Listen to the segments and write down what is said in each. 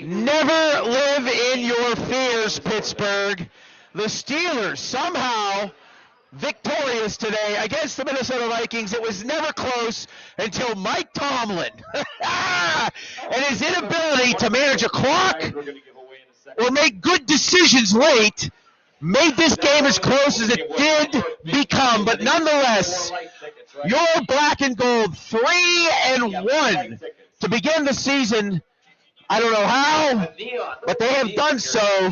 Never live in your fears, Pittsburgh. The Steelers somehow victorious today against the Minnesota Vikings. It was never close until Mike Tomlin and his inability to manage a clock or make good decisions late made this game as close as it did become. But nonetheless, your black and gold 3-1 to begin the season. I don't know how, but they have done so.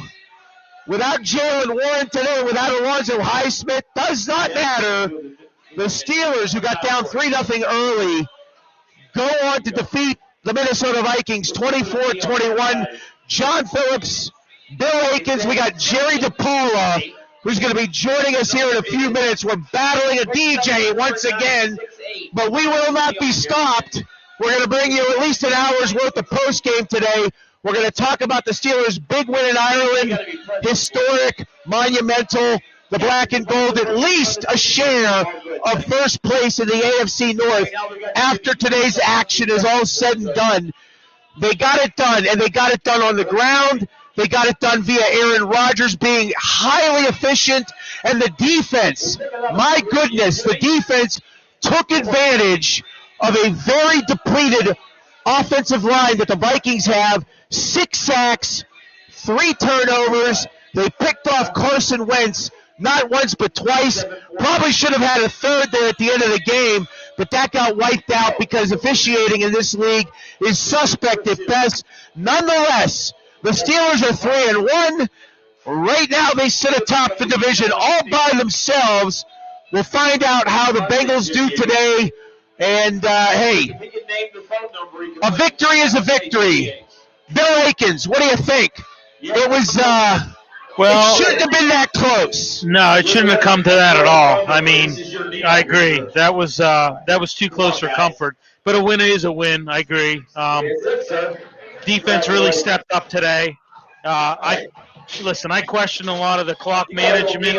Without Jalen Warren today, without Alonzo Highsmith, does not matter. The Steelers, who got down 3-0 early, go on to defeat the Minnesota Vikings 24-21. John Phillips, Bill Akins, we got Jerry DePaula, who's going to be joining us here in a few minutes. We're battling a DJ once again, but we will not be stopped. We're going to bring you at least an hour's worth of postgame today. We're going to talk about the Steelers' big win in Ireland, historic, monumental, the black and gold, at least a share of first place in the AFC North. After today's action is all said and done, they got it done, and they got it done on the ground. They got it done via Aaron Rodgers being highly efficient, and the defense, my goodness, the defense took advantage of a very depleted offensive line that the Vikings have. 6 sacks, 3 turnovers. They picked off Carson Wentz not once but twice. Probably should have had a third there at the end of the game, but that got wiped out because officiating in this league is suspect at best. Nonetheless, the Steelers are 3-1. Right now they sit atop the division all by themselves. We'll find out how the Bengals do today. And, hey, a victory is a victory. Bill Akins, what do you think? It was, it shouldn't have been that close. No, it shouldn't have come to that at all. I mean, I agree. That was too close for comfort. But a win is a win. I agree. Defense really stepped up today. I question a lot of the clock management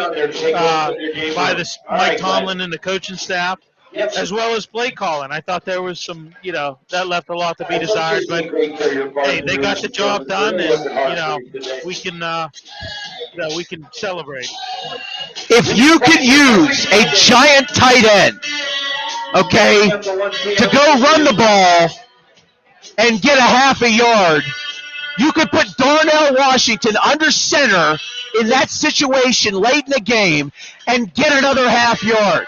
by Mike Tomlin and the coaching staff, as well as play calling. I thought there was some, that left a lot to be desired. But hey, they got the job done, and we can celebrate. If you can use a giant tight end, okay, to go run the ball and get a half a yard, you could put Darnell Washington under center in that situation late in the game and get another half yard.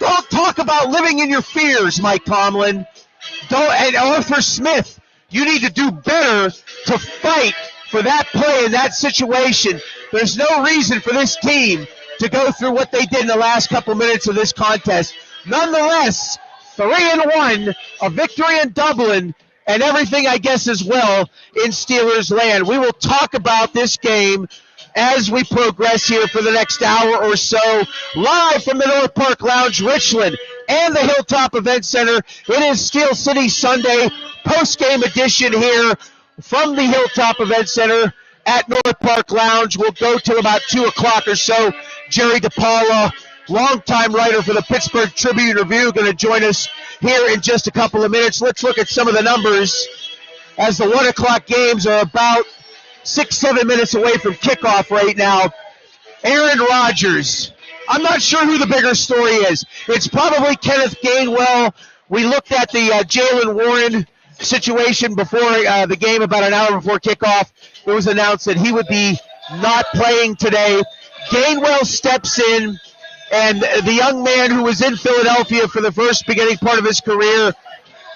Don't talk about living in your fears, Mike Tomlin. And Arthur Smith, you need to do better to fight for that play in that situation. There's no reason for this team to go through what they did in the last couple minutes of this contest. Nonetheless, 3-1, a victory in Dublin, and everything, I guess, as well in Steelers land. We will talk about this game as we progress here for the next hour or so, live from the North Park Lounge, Richland, and the Hilltop Event Center. It is Steel City Sunday, post-game edition here from the Hilltop Event Center at North Park Lounge. We'll go till about 2 o'clock or so. Jerry DePaula, longtime writer for the Pittsburgh Tribune-Review, going to join us here in just a couple of minutes. Let's look at some of the numbers as the 1 o'clock games are about 6-7 minutes away from kickoff right now. Aaron Rodgers. I'm not sure who the bigger story is. It's probably Kenneth Gainwell. We looked at the Jalen Warren situation before the game, about an hour before kickoff. It was announced that he would be not playing today. Gainwell steps in, and the young man who was in Philadelphia for the first beginning part of his career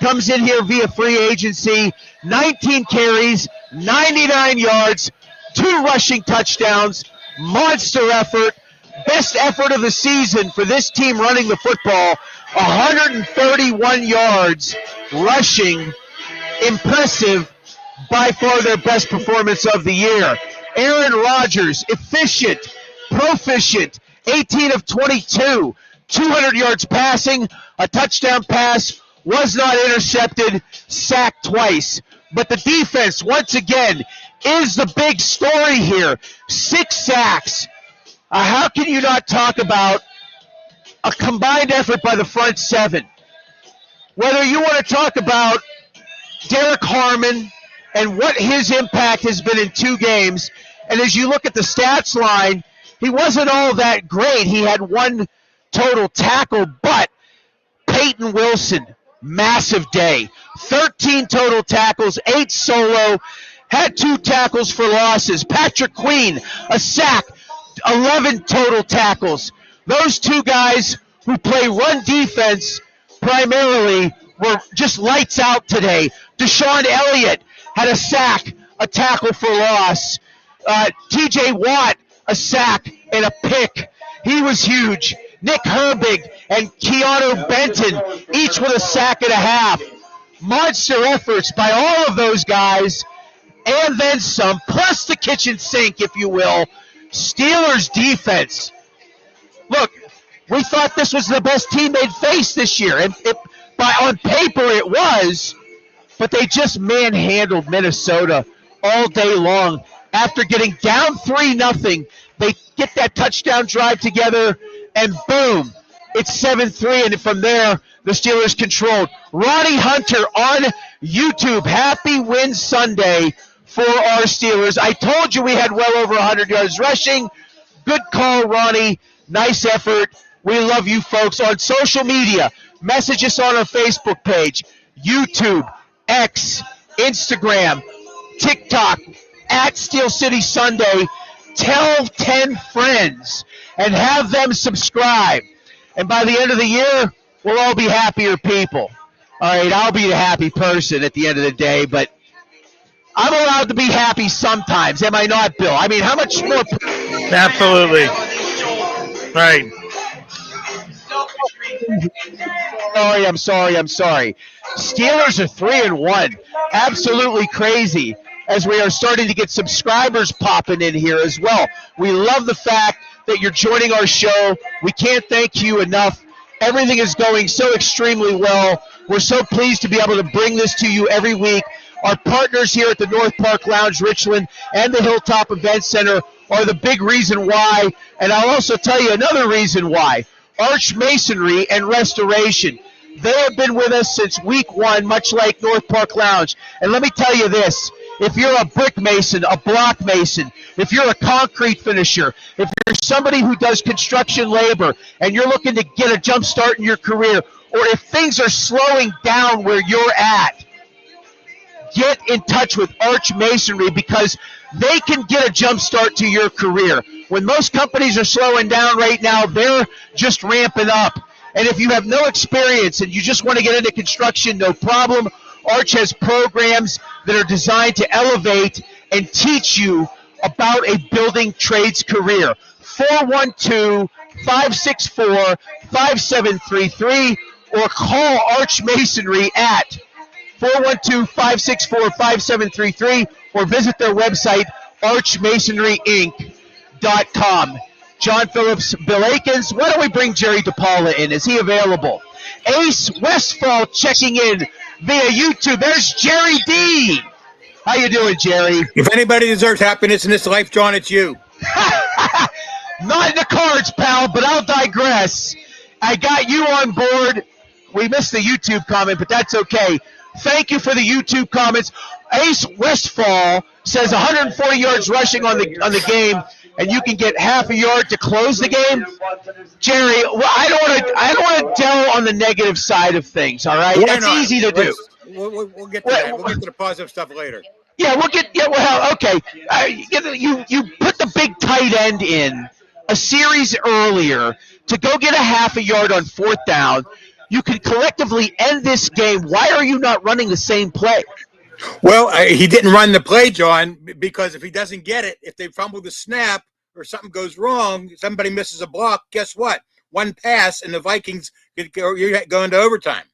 comes in here via free agency. 19 carries, 99 yards, 2 rushing touchdowns, monster effort, best effort of the season for this team running the football, 131 yards rushing, impressive, by far their best performance of the year. Aaron Rodgers, efficient, proficient, 18 of 22, 200 yards passing, a touchdown pass, was not intercepted, sacked twice. But the defense, once again, is the big story here. 6 sacks. How can you not talk about a combined effort by the front 7? Whether you want to talk about Derek Harmon and what his impact has been in 2 games. And as you look at the stats line, he wasn't all that great. He had 1 total tackle, but Peyton Wilson, massive day. 13 total tackles, 8 solo, had 2 tackles for losses. Patrick Queen, a sack, 11 total tackles. Those 2 guys who play run defense primarily were just lights out today. Deshaun Elliott had a sack, a tackle for loss. TJ Watt, a sack and a pick. He was huge. Nick Herbig and Keanu Benton, each with a sack and a half. Monster efforts by all of those guys, and then some, plus the kitchen sink, if you will. Steelers defense. Look, we thought this was the best team they'd faced this year, and on paper it was, but they just manhandled Minnesota all day long. After getting down 3-0, they get that touchdown drive together, and boom, it's 7-3, and from there, the Steelers controlled. Ronnie Hunter on YouTube. Happy Win Sunday for our Steelers. I told you we had well over 100 yards rushing. Good call, Ronnie. Nice effort. We love you folks. On social media, message us on our Facebook page, YouTube, X, Instagram, TikTok, at Steel City Sunday. Tell 10 friends and have them subscribe. And by the end of the year, we'll all be happier people. All right, I'll be the happy person at the end of the day, but I'm allowed to be happy sometimes. Am I not, Bill? I mean, how much more? Absolutely. Right. I'm sorry. Steelers are 3-1. Absolutely crazy, as we are starting to get subscribers popping in here as well. We love the fact that you're joining our show. We can't thank you enough. Everything is going so extremely well. We're so pleased to be able to bring this to you every week. Our partners here at the North Park Lounge, Richland, and the Hilltop Event Center are the big reason why. And I'll also tell you another reason why. Arch Masonry and Restoration. They have been with us since week 1, much like North Park Lounge. And let me tell you this. If you're a brick mason, a block mason, if you're a concrete finisher, if you're somebody who does construction labor and you're looking to get a jump start in your career, or if things are slowing down where you're at, get in touch with Arch Masonry, because they can get a jump start to your career. When most companies are slowing down right now, they're just ramping up. And if you have no experience and you just want to get into construction, no problem. Arch has programs that are designed to elevate and teach you about a building trades career. 412-564-5733 or call Arch Masonry at 412-564-5733 or visit their website, archmasonryinc.com. John Phillips, Bill Akins. Why don't we bring Jerry DePaula in? Is he available? Ace Westfall checking in via YouTube. There's Jerry D. How you doing, Jerry? If anybody deserves happiness in this life, John, it's you. Not in the cards, pal, but I'll digress. I got you on board. We missed the YouTube comment, but that's okay. Thank you for the YouTube comments. Ace Westfall says 140 yards rushing on the game, and you can get half a yard to close the game. Jerry, well, I don't want to delve on the negative side of things. All right, that's easy to do. We'll get to that. We'll get to the positive stuff later. Yeah, okay. You put the big tight end in a series earlier to go get a half a yard on 4th down. You can collectively end this game. Why are you not running the same play? Well, he didn't run the play, John, because if he doesn't get it, if they fumble the snap or something goes wrong, somebody misses a block, guess what? One pass and the Vikings could go into overtime.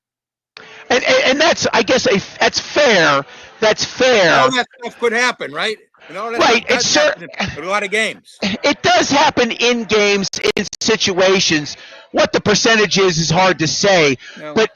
And that's, I guess, that's fair. That's fair. All that stuff could happen, right? Right. It's a lot of games. It does happen in games, in situations. What the percentage is hard to say. No. But,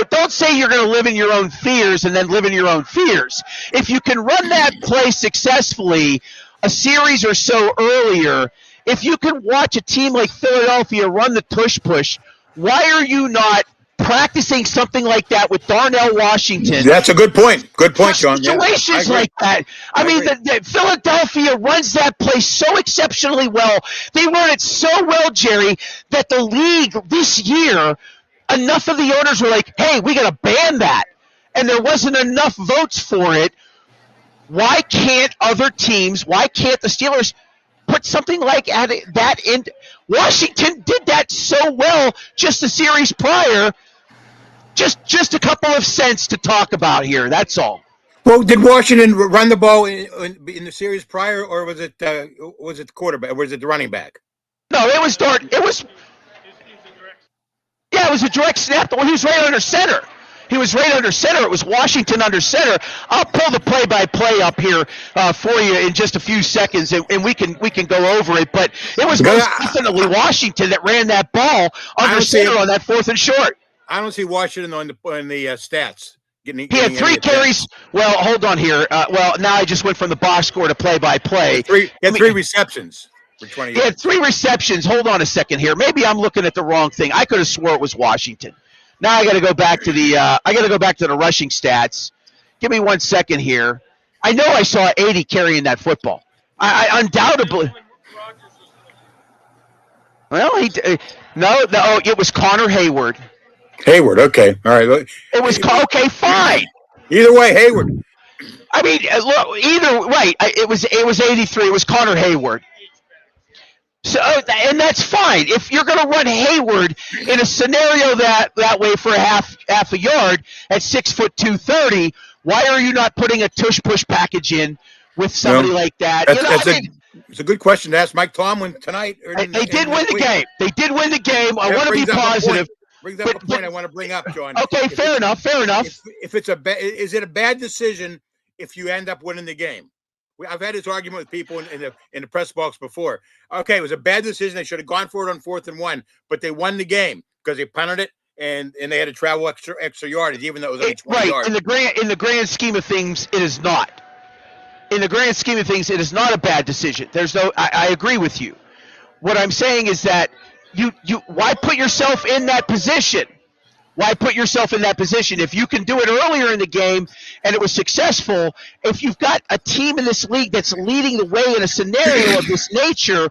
don't say you're going to live in your own fears and then live in your own fears. If you can run that play successfully a series or so earlier, if you can watch a team like Philadelphia run the tush-push, why are you not practicing something like that with Darnell Washington. That's a good point. Good point, John. Situations like that. I mean, the Philadelphia runs that play so exceptionally well. They run it so well, Jerry, that the league this year, enough of the owners were like, hey, we got to ban that. And there wasn't enough votes for it. Why can't other teams, why can't the Steelers put something like that in? Washington did that so well just the series prior. Just a couple of cents to talk about here. That's all. Well, did Washington run the ball in the series prior, or was it the quarterback? Or was it the running back? No, it was Dart. It was a direct snap. Well, he was right under center. He was right under center. It was Washington under center. I'll pull the play-by-play up here for you in just a few seconds, and we can go over it. But it was most definitely Washington that ran that ball under center on that 4th and short. I don't see Washington on the stats. He had 3 carries. Well, hold on here. Now I just went from the box score to play-by-play. He had 3 receptions for 20 yards. He had 3 receptions. Hold on a second here. Maybe I'm looking at the wrong thing. I could have swore it was Washington. Now I got to go back to the rushing stats. Give me 1 second here. I know I saw 80 carrying that football. I undoubtedly. Well, it was Connor Hayward. Hayward, okay, all right. It was okay, fine. Either way, Hayward. I mean, look, either right. It was 83. It was Connor Hayward. So, and that's fine. If you're going to run Hayward in a scenario that way for a half a yard at 6 foot 230, why are you not putting a tush push package in with somebody like that? It's a good question to ask Mike Tomlin tonight. They did win the game. They did win the game. I want to be positive. Brings up a point I want to bring up, John. Okay, fair enough. If it's is it a bad decision if you end up winning the game? I've had this argument with people in the press box before. Okay, it was a bad decision. They should have gone for it on 4th and 1, but they won the game because they punted it and they had to travel extra yardage, even though it was only 20 yards. In the grand scheme of things, it is not. In the grand scheme of things, it is not a bad decision. I agree with you. What I'm saying is that you why put yourself in that position? Why put yourself in that position? If you can do it earlier in the game and it was successful, if you've got a team in this league that's leading the way in a scenario of this nature,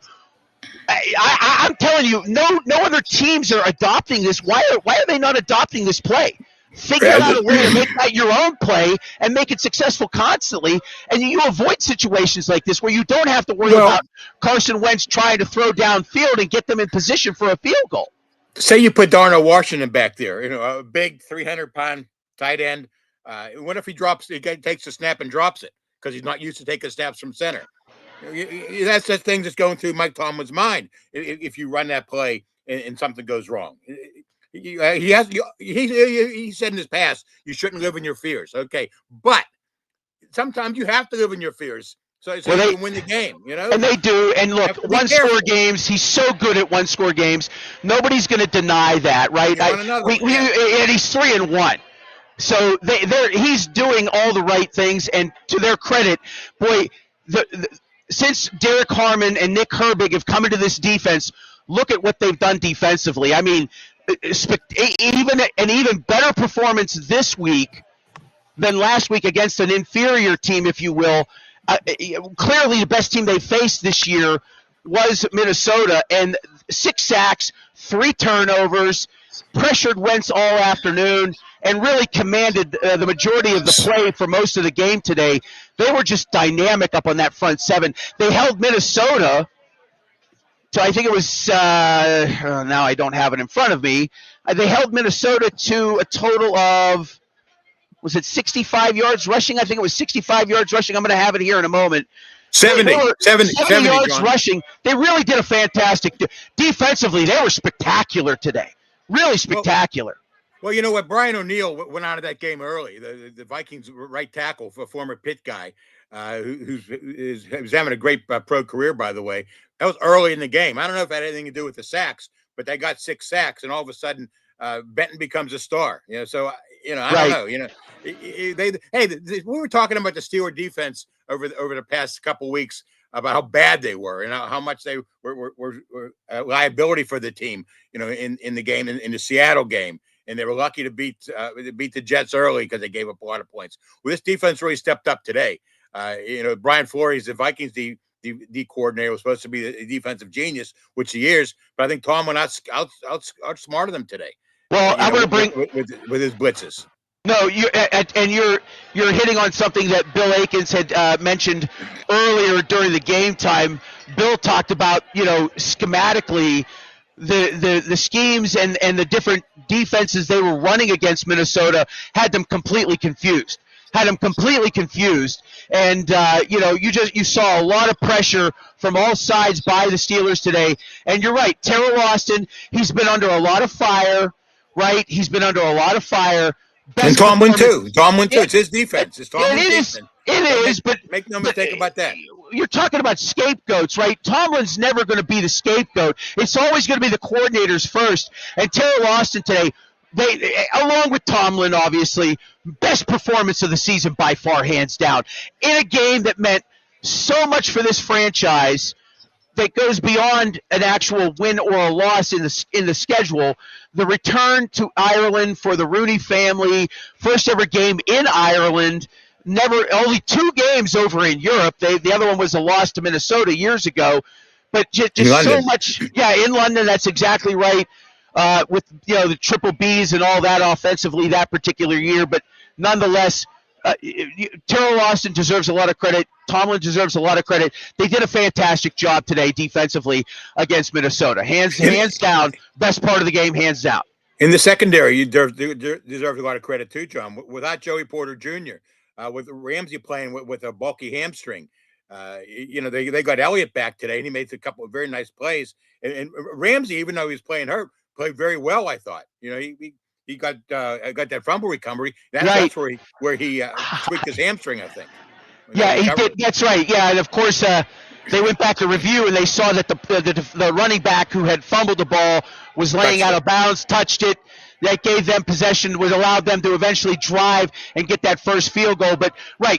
I'm telling you, no other teams are adopting this. Why are they not adopting this play? Figure out a way to make that your own play and make it successful constantly, and you avoid situations like this where you don't have to worry about Carson Wentz trying to throw downfield and get them in position for a field goal. Say you put Darnell Washington back there, a big 300-pound tight end. What if he takes the snap and drops it because he's not used to taking snaps from center? That's the thing that's going through Mike Tomlin's mind if you run that play and something goes wrong. He said in his past, you shouldn't live in your fears. Okay, but sometimes you have to live in your fears. So you can win the game, And they do. And look, one-score games, he's so good at one-score games. Nobody's going to deny that, right? And he's 3-1. So he's doing all the right things. And to their credit, boy, since Derek Harmon and Nick Herbig have come into this defense, look at what they've done defensively. I mean, even better performance this week than last week against an inferior team, if you will. Clearly the best team they faced this year was Minnesota, and 6 sacks, 3 turnovers, pressured Wentz all afternoon, and really commanded the majority of the play for most of the game today. They were just dynamic up on that front 7. They held Minnesota. So I think it was, now I don't have it in front of me. They held Minnesota to a total of, was it 65 yards rushing? I think it was 65 yards rushing. I'm going to have it here in a moment. 70 yards rushing. They really did a fantastic. Defensively, they were spectacular today. Really spectacular. Well, you know what? Brian O'Neill went out of that game early. The Vikings right tackle, for a former Pitt guy, who's having a great pro career, by the way. That was early in the game. I don't know if it had anything to do with the sacks, but they got 6 sacks, and all of a sudden, Benton becomes a star. So I don't know. We were talking about the Steelers defense over the past couple weeks about how bad they were and how much they were a liability for the team. In the game, in the Seattle game, and they were lucky to beat the Jets early because they gave up a lot of points. Well, this defense really stepped up today. Brian Flores, the Vikings D coordinator, was supposed to be the defensive genius, which he is, but I think Tomlin outsmarted them today. Well, I'm going to bring with his blitzes. No, you're hitting on something that Bill Akins had mentioned earlier during the game time. Bill talked about, schematically the schemes and the different defenses they were running against Minnesota had them completely confused. And you saw a lot of pressure from all sides by the Steelers today. And you're right, Terrell Austin, he's been under a lot of fire, right? He's been under a lot of fire. And Tomlin too. It's his defense. It's Tomlin's defense. It is, but make no mistake about that. You're talking about scapegoats, right? Tomlin's never going to be the scapegoat. It's always going to be the coordinators first. And Terrell Austin today, they, along with Tomlin, obviously, best performance of the season by far, hands down. In a game that meant so much for this franchise, that goes beyond an actual win or a loss in the schedule. The return to Ireland for the Rooney family, first ever game in Ireland. Only 2 games over in Europe. The other one was a loss to Minnesota years ago. But just so much, in London. That's exactly right. With the triple Bs and all that offensively that particular year, but nonetheless. Terrell Austin deserves a lot of credit. Tomlin deserves a lot of credit. They did a fantastic job today defensively against Minnesota. Hands down, best part of the game, hands down. In the secondary, you deserve a lot of credit too, John. Without Joey Porter Jr., with Ramsey playing with a bulky hamstring, they got Elliott back today, and he made a couple of very nice plays. And Ramsey, even though he was playing hurt, played very well, I thought. He got that fumble recovery. That's where he tweaked his hamstring, I think. Yeah, he did. That's right. Yeah, and of course they went back to review and they saw that the running back who had fumbled the ball was laying out of bounds, touched it. That gave them possession, would allow them to eventually drive and get that first field goal. But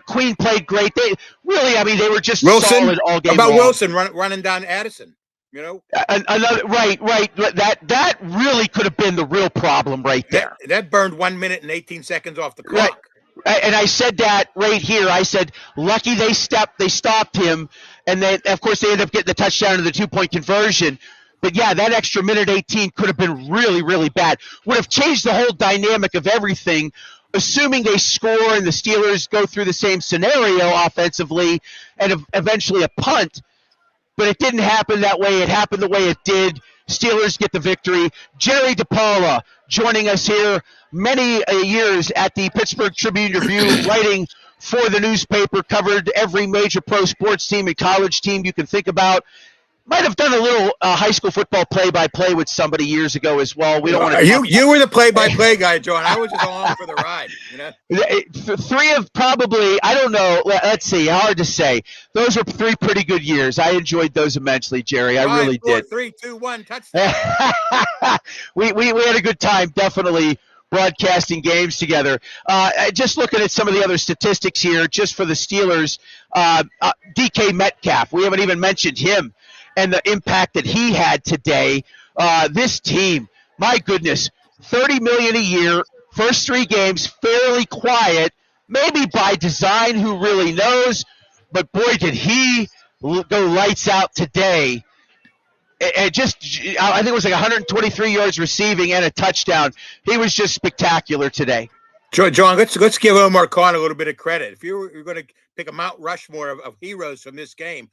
Queen played great. They were just solid all game long. Wilson running down Addison? Another right. That really could have been the real problem right there. That burned 1 minute and 18 seconds off the clock. Right. And I said that right here. I said, lucky they stopped him, and then of course they ended up getting the touchdown and the 2-point conversion. But that extra minute 18 could have been really, really bad. Would have changed the whole dynamic of everything. Assuming they score and the Steelers go through the same scenario offensively and eventually a punt. But it didn't happen that way. It happened the way it did. Steelers get the victory. Jerry DePaula joining us here many years at the Pittsburgh Tribune-Review, writing for the newspaper, covered every major pro sports team and college team you can think about. Might have done a little high school football play-by-play with somebody years ago as well. We don't want to. You were the play-by-play guy, John. I was just along for the ride. 3 of probably, I don't know. Let's see. Hard to say. Those were 3 pretty good years. I enjoyed those immensely, Jerry. I really did. 3, 2, 1, touchdown. we had a good time, definitely, broadcasting games together. Just looking at some of the other statistics here, just for the Steelers, DK Metcalf. We haven't even mentioned him and the impact that he had today. This team, my goodness, $30 million a year, first 3 games, fairly quiet, maybe by design, who really knows, but boy, did he go lights out today. I think it was like 123 yards receiving and a touchdown. He was just spectacular today. John, let's give Omar Khan a little bit of credit. If you're going to pick a Mount Rushmore of heroes from this game,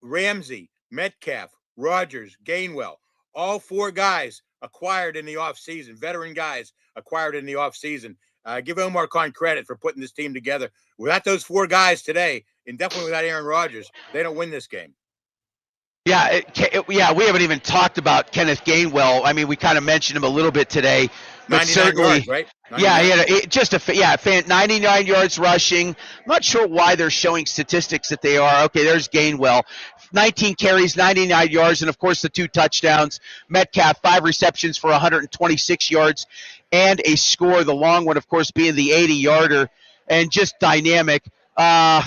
Ramsey, Metcalf, Rodgers, Gainwell, all 4 guys acquired in the offseason, veteran guys acquired in the offseason. Give Omar Khan credit for putting this team together. Without those 4 guys today, and definitely without Aaron Rodgers, they don't win this game. Yeah, we haven't even talked about Kenneth Gainwell. I mean, we kind of mentioned him a little bit today. But 99 yards, right? 99. Yeah, he had 99 yards rushing. I'm not sure why they're showing statistics that they are. Okay, there's Gainwell. 19 carries, 99 yards, and, of course, the 2 touchdowns. Metcalf, 5 receptions for 126 yards and a score, the long one, of course, being the 80-yarder, and just dynamic. I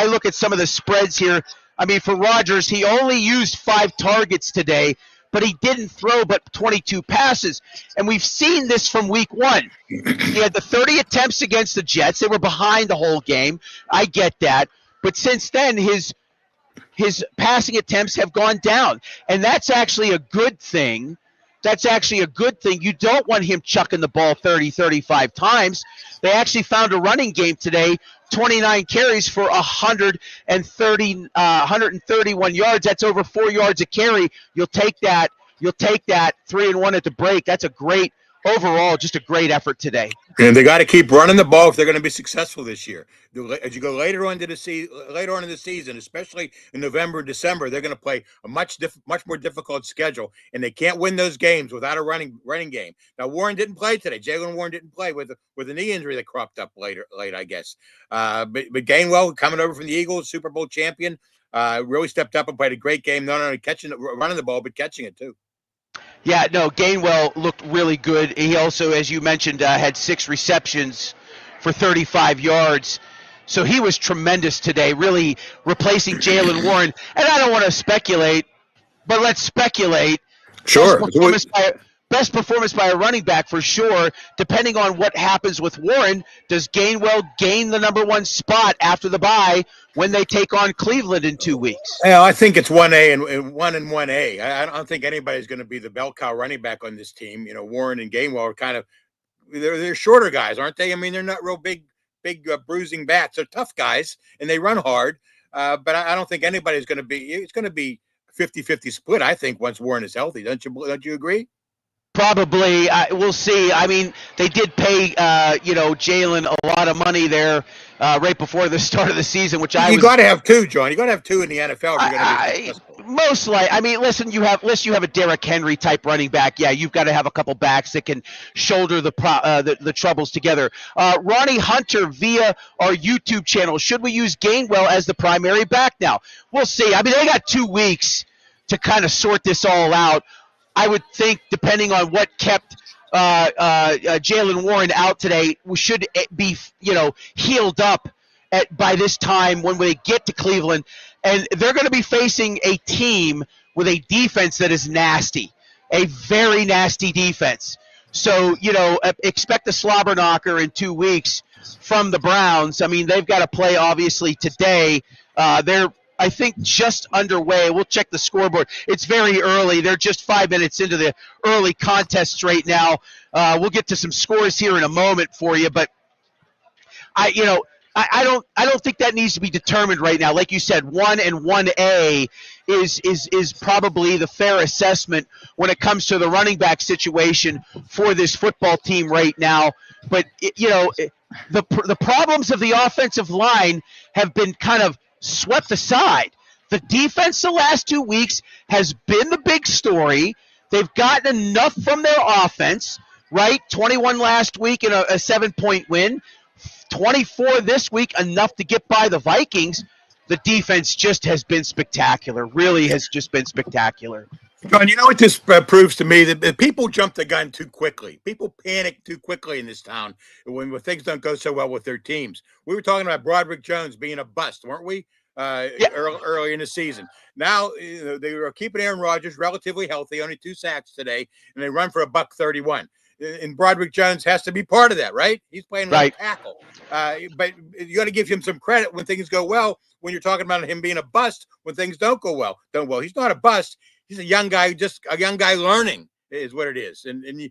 look at some of the spreads here. I mean, for Rodgers, he only used 5 targets today, but he didn't throw but 22 passes. And we've seen this from week one. He had the 30 attempts against the Jets. They were behind the whole game. I get that. But since then, his passing attempts have gone down. And that's actually a good thing. That's actually a good thing. You don't want him chucking the ball 30, 35 times. They actually found a running game today, 29 carries for 131 yards. That's over 4 yards a carry. You'll take that. 3-1 at the break. That's a great overall, just a great effort today. And they got to keep running the ball if they're going to be successful this year. As you go later on in the season, especially in November and December, they're going to play a much more difficult schedule, and they can't win those games without a running game. Now, Warren didn't play today. Jalen Warren didn't play with a knee injury that cropped up late, I guess. But Gainwell, coming over from the Eagles, Super Bowl champion, really stepped up and played a great game, not only running the ball, but catching it too. Yeah, no, Gainwell looked really good. He also, as you mentioned, had 6 receptions for 35 yards. So he was tremendous today, really replacing Jalen Warren. And I don't want to speculate, but let's speculate. Sure. Best performance by a running back for sure. Depending on what happens with Warren, does Gainwell gain the number 1 spot after the bye when they take on Cleveland in 2 weeks? Yeah, I think it's 1A and 1A. I don't think anybody's going to be the bell cow running back on this team. You know, Warren and Gainwell are kind of they're shorter guys, aren't they? I mean, they're not real big bruising bats. They're tough guys and they run hard. But I don't think anybody's going to be. It's going to be 50-50 split. I think once Warren is healthy, don't you agree? Probably. We'll see. I mean, they did pay, Jalen a lot of money there right before the start of the season, which you got to have 2, John. You got to have 2 in the NFL if you're going to be successful. Most likely. I mean, listen, you have a Derrick Henry type running back. Yeah, you've got to have a couple backs that can shoulder the troubles together. Ronnie Hunter via our YouTube channel. Should we use Gainwell as the primary back now? We'll see. I mean, they got 2 weeks to kind of sort this all out. I would think, depending on what kept Jalen Warren out today, we should be, healed up by this time when they get to Cleveland. And they're going to be facing a team with a defense that is nasty, a very nasty defense. So, expect a slobber knocker in 2 weeks from the Browns. I mean, they've got to play, obviously, today. They're I think just underway. We'll check the scoreboard. It's very early. They're just 5 minutes into the early contests right now. We'll get to some scores here in a moment for you, but I don't think that needs to be determined right now. Like you said, 1 and 1A is probably the fair assessment when it comes to the running back situation for this football team right now. But the problems of the offensive line have been kind of swept aside. The defense the last 2 weeks has been the big story. They've gotten enough from their offense, right? 21 last week in a 7-point win. 24 this week, enough to get by the Vikings. The defense just has been spectacular. Really has just been spectacular. John, you know what this proves to me? That people jump the gun too quickly. People panic too quickly in this town when things don't go so well with their teams. We were talking about Broderick Jones being a bust, weren't we? Early in the season. Now they were keeping Aaron Rodgers relatively healthy, only 2 sacks today, and they run for $131. And Broderick Jones has to be part of that, right? He's playing right tackle. But you got to give him some credit when things go well. When you're talking about him being a bust, when things don't go well, he's not a bust. He's a young guy, just a young guy learning is what it is. And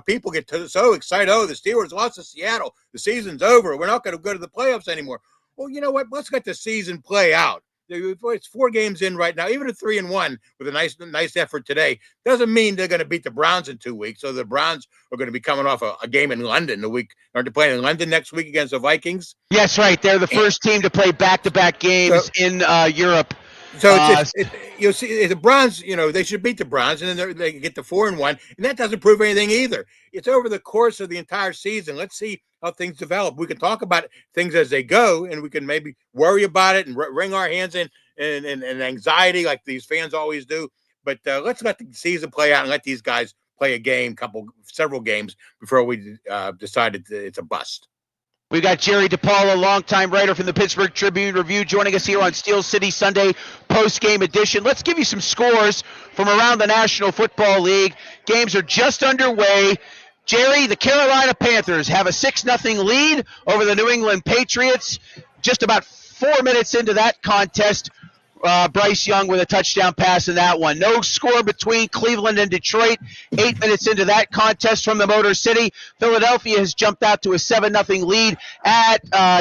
people get so excited. Oh, the Steelers lost to Seattle. The season's over. We're not going to go to the playoffs anymore. Well, you know what? Let's let the season play out. It's 4 games in right now. Even a 3-1 with a nice effort today doesn't mean they're going to beat the Browns in 2 weeks. So the Browns are going to be coming off a game in London the week. Aren't they playing in London next week against the Vikings? Yes, right. They're the first team to play back-to-back games in Europe. So you'll see the Browns. They should beat the Browns, and then they get to 4-1, and that doesn't prove anything either. It's over the course of the entire season. Let's see how things develop. We can talk about things as they go, and we can maybe worry about it and wring our hands in and anxiety like these fans always do. But let's let the season play out and let these guys play a game, several games before we decide it's a bust. We got Jerry DePaula, longtime writer from the Pittsburgh Tribune-Review, joining us here on Steel City Sunday post-game edition. Let's give you some scores from around the National Football League. Games are just underway. Jerry, the Carolina Panthers have a 6-0 lead over the New England Patriots. Just about 4 minutes into that contest, Bryce Young with a touchdown pass in that one. No score between Cleveland and Detroit. 8 minutes into that contest from the Motor City. Philadelphia has jumped out to a 7-0 lead at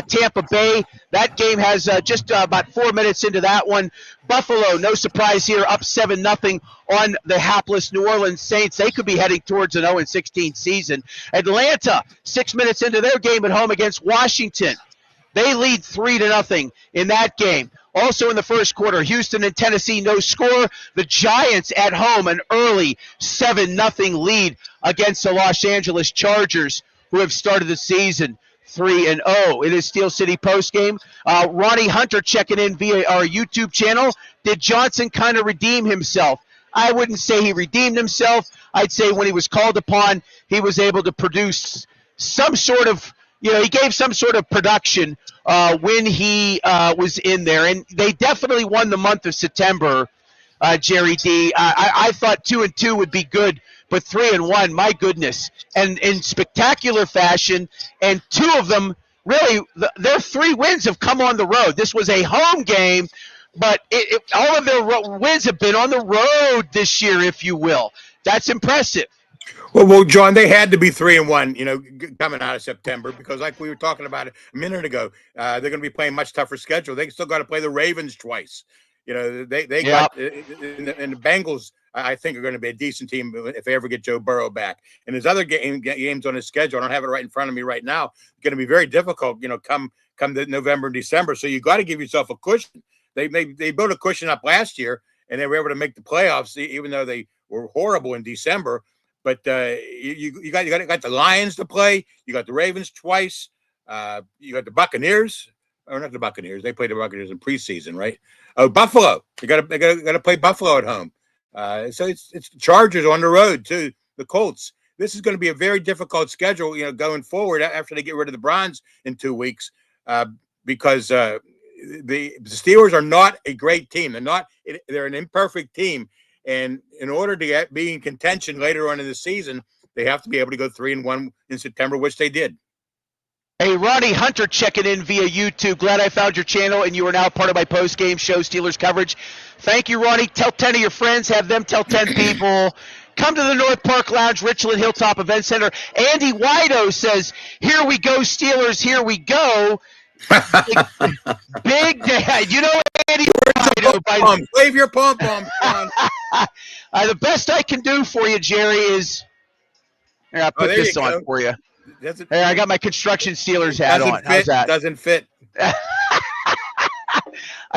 Tampa Bay. That game has just about 4 minutes into that one. Buffalo, no surprise here, up 7-0 on the hapless New Orleans Saints. They could be heading towards an 0-16 season. Atlanta, 6 minutes into their game at home against Washington. They lead 3-0 in that game. Also in the first quarter, Houston and Tennessee, no score. The Giants at home, an early 7-0 lead against the Los Angeles Chargers, who have started the season 3-0. It is Steel City postgame. Ronnie Hunter checking in via our YouTube channel. Did Johnson kind of redeem himself? I wouldn't say he redeemed himself. I'd say when he was called upon, he was able to produce some sort of, he gave some sort of production when he was in there. And they definitely won the month of September, Jerry D. I thought 2-2 would be good, but 3-1, my goodness. And in spectacular fashion, and two of them, really, their 3 wins have come on the road. This was a home game, but all of their wins have been on the road this year, if you will. That's impressive. Well, John, they had to be 3-1, coming out of September, because like we were talking about a minute ago, they're going to be playing much tougher schedule. They still got to play the Ravens twice. They got, and the Bengals, I think, are going to be a decent team if they ever get Joe Burrow back. And there's other games on his schedule. I don't have it right in front of me right now. It's going to be very difficult, come the November and December. So you got to give yourself a cushion. They built a cushion up last year, and they were able to make the playoffs, even though they were horrible in December. But you got the Lions to play. You got the Ravens twice. You got the Buccaneers, or not the Buccaneers. They played the Buccaneers in preseason, right? Oh, Buffalo. They got to play Buffalo at home. So it's the Chargers on the road too. The Colts. This is going to be a very difficult schedule, going forward after they get rid of the Browns in 2 weeks, because the Steelers are not a great team. They're an imperfect team. And in order to be in contention later on in the season, they have to be able to go 3-1 in September, which they did. Hey, Ronnie Hunter checking in via YouTube. Glad I found your channel, and you are now part of my post-game show, Steelers coverage. Thank you, Ronnie. Tell 10 of your friends. Have them tell 10 people. Come to the North Park Lounge, Richland Hilltop Event Center. Andy Wido says, "Here we go, Steelers, here we go." Big day. You know Andy Wido. Wave your pom-pom. The best I can do for you, Jerry, is here, I'll put this on for you. Hey, I got my construction Steelers hat on. How's that? Doesn't fit. I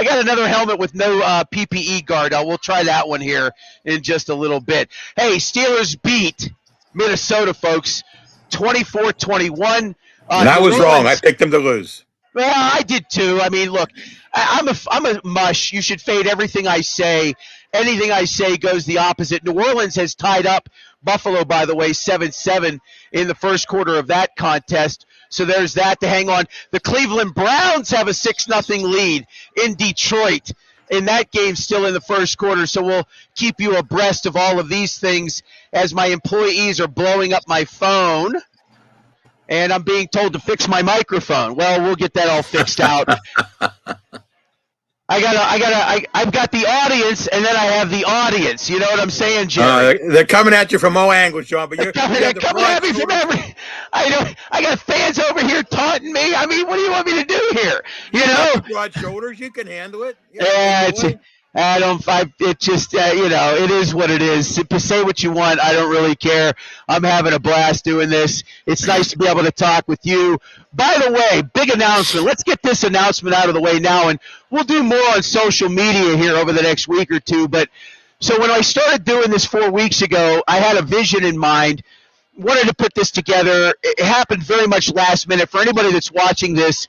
got another helmet with no PPE guard. We'll try that one here in just a little bit. Hey, Steelers beat Minnesota, folks, 24-21. And I was wrong. I picked them to lose. Well, I did too. I mean, look, I'm a mush. You should fade everything I say. Anything I say goes the opposite. New Orleans has tied up Buffalo, by the way, 7-7 in the first quarter of that contest. So there's that to hang on. The Cleveland Browns have a 6-0 lead in Detroit. In that game, still in the first quarter. So we'll keep you abreast of all of these things as my employees are blowing up my phone. And I'm being told to fix my microphone. Well, we'll get that all fixed out. I've got the audience, and then I have the audience. You know what I'm saying, Jerry? They're coming at you from all angles, John. But they're coming at me from every. I got fans over here taunting me. I mean, what do you want me to do here? Broad shoulders, you can handle it. It is what it is. Say what you want. I don't really care. I'm having a blast doing this. It's nice to be able to talk with you. By the way, big announcement. Let's get this announcement out of the way now, and we'll do more on social media here over the next week or two. But so when I started doing this 4 weeks ago, I had a vision in mind, wanted to put this together. It happened very much last minute. For anybody that's watching this,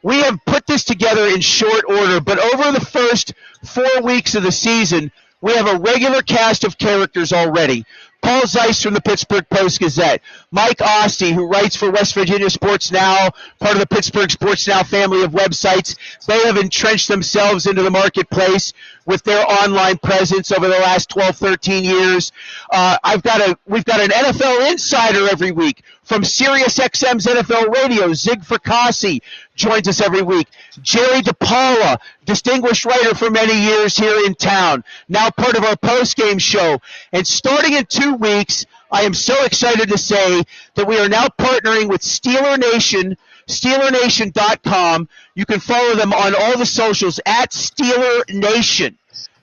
we have put this together in short order, but over the first 4 weeks of the season, we have a regular cast of characters already. Paul Zeiss from the Pittsburgh Post-Gazette, Mike Oste, who writes for West Virginia Sports Now, part of the Pittsburgh Sports Now family of websites. They have entrenched themselves into the marketplace with their online presence over the last 12, 13 years. We've got an NFL insider every week from SiriusXM's NFL Radio. Zig Fracassi joins us every week. Jerry DePaula, distinguished writer for many years here in town, now part of our post-game show. And starting in 2 weeks, I am so excited to say that we are now partnering with Steeler Nation, SteelerNation.com. You can follow them on all the socials at Steeler Nation.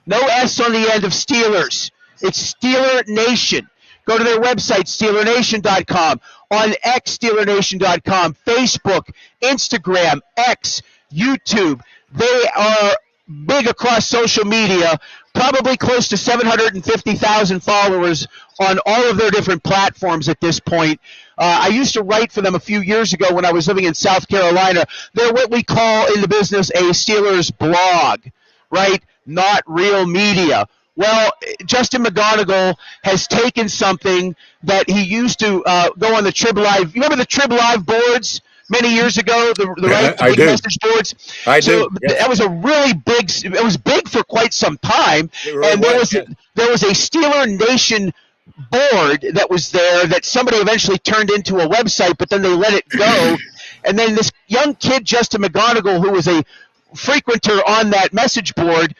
No S on the end of Steelers. It's Steeler Nation. Go to their website, SteelerNation.com, on X, SteelerNation.com, Facebook, Instagram, X, YouTube. They are big across social media, probably close to 750,000 followers on all of their different platforms at this point. I used to write for them a few years ago when I was living in South Carolina. They're what we call in the business a Steelers blog, right? Not real media. Well, Justin McGonigal has taken something that he used to go on the Trib Live. You remember the Trib Live boards many years ago? The big message boards. I do. Yes. That was a really big. It was big for quite some time, Really and there was a Steeler Nation board that was there that somebody eventually turned into a website, but then they let it go. And then this young kid, Justin McGonigal, who was a frequenter on that message board,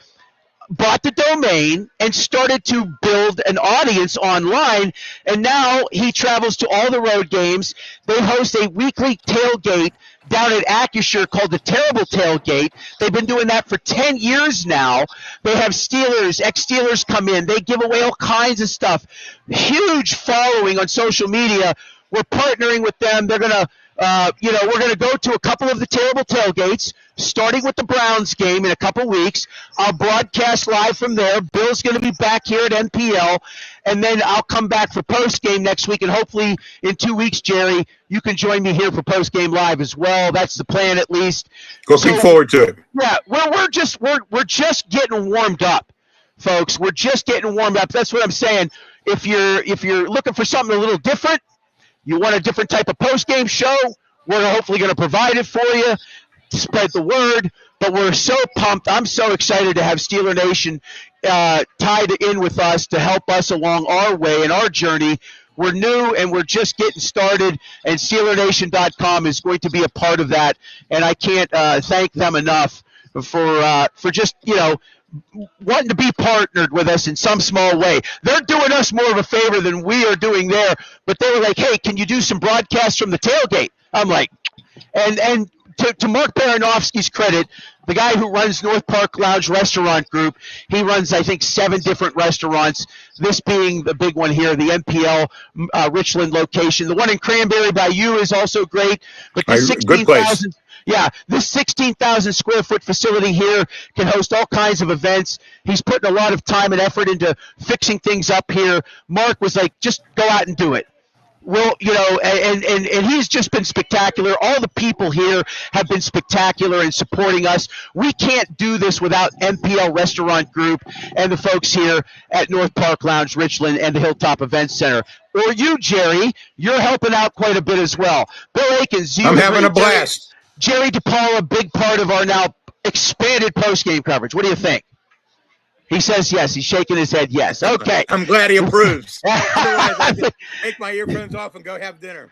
bought the domain and started to build an audience online, and now he travels to all the road games. They host a weekly tailgate down at Acrisure called the Terrible Tailgate. They've been doing that for 10 years now. They have Steelers, ex-Steelers come in. They give away all kinds of stuff. Huge following on social media. We're partnering with them. They're going to we're going to go to a couple of the Terrible Tailgates, starting with the Browns game in a couple weeks. I'll broadcast live from there. Bill's going to be back here at NPL, and then I'll come back for post-game next week, and hopefully in 2 weeks, Jerry, you can join me here for post-game live as well. That's the plan, at least. Looking forward to it. Yeah, we're just getting warmed up, folks. We're just getting warmed up. That's what I'm saying. If you're looking for something a little different, you want a different type of post-game show, we're hopefully going to provide it for you, spread the word. But we're so pumped. I'm so excited to have Steeler Nation tied in with us to help us along our way and our journey. We're new, and we're just getting started, and SteelerNation.com is going to be a part of that. And I can't thank them enough for just, wanting to be partnered with us in some small way. They're doing us more of a favor than we are doing there, but they were like, hey, can you do some broadcasts from the tailgate? I'm like, and to Mark Baranowski's credit, the guy who runs North Park Lounge Restaurant Group, he runs, I think, 7 different restaurants, this being the big one here, the MPL Richland location. The one in Cranberry Bayou is also great, but the 16,000 this 16,000 square foot facility here can host all kinds of events. He's putting a lot of time and effort into fixing things up here. Mark was like, just go out and do it. Well, and he's just been spectacular. All the people here have been spectacular in supporting us. We can't do this without MPL Restaurant Group and the folks here at North Park Lounge Richland and the Hilltop Events Center. Or you, Jerry, you're helping out quite a bit as well. Bill Akins, I'm having a blast. Jerry DePaula, a big part of our now expanded post-game coverage. What do you think? He says yes. He's shaking his head yes. Okay. I'm glad he approves. Otherwise, I could take my earphones off and go have dinner.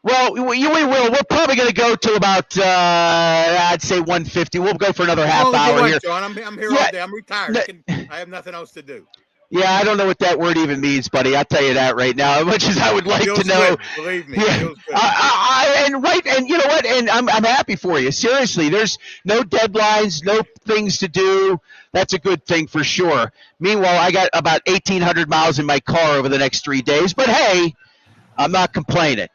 Well, we will. We're probably going to go till about, I'd say 1:50. We'll go for another half hour here. John. I'm here all day. I'm retired. I have nothing else to do. Yeah, I don't know what that word even means, buddy. I'll tell you that right now. As much as I would like to know. Good. Believe me. Yeah. And you know what? And I'm happy for you. Seriously, there's no deadlines, no things to do. That's a good thing for sure. Meanwhile, I got about 1,800 miles in my car over the next 3 days. But hey, I'm not complaining.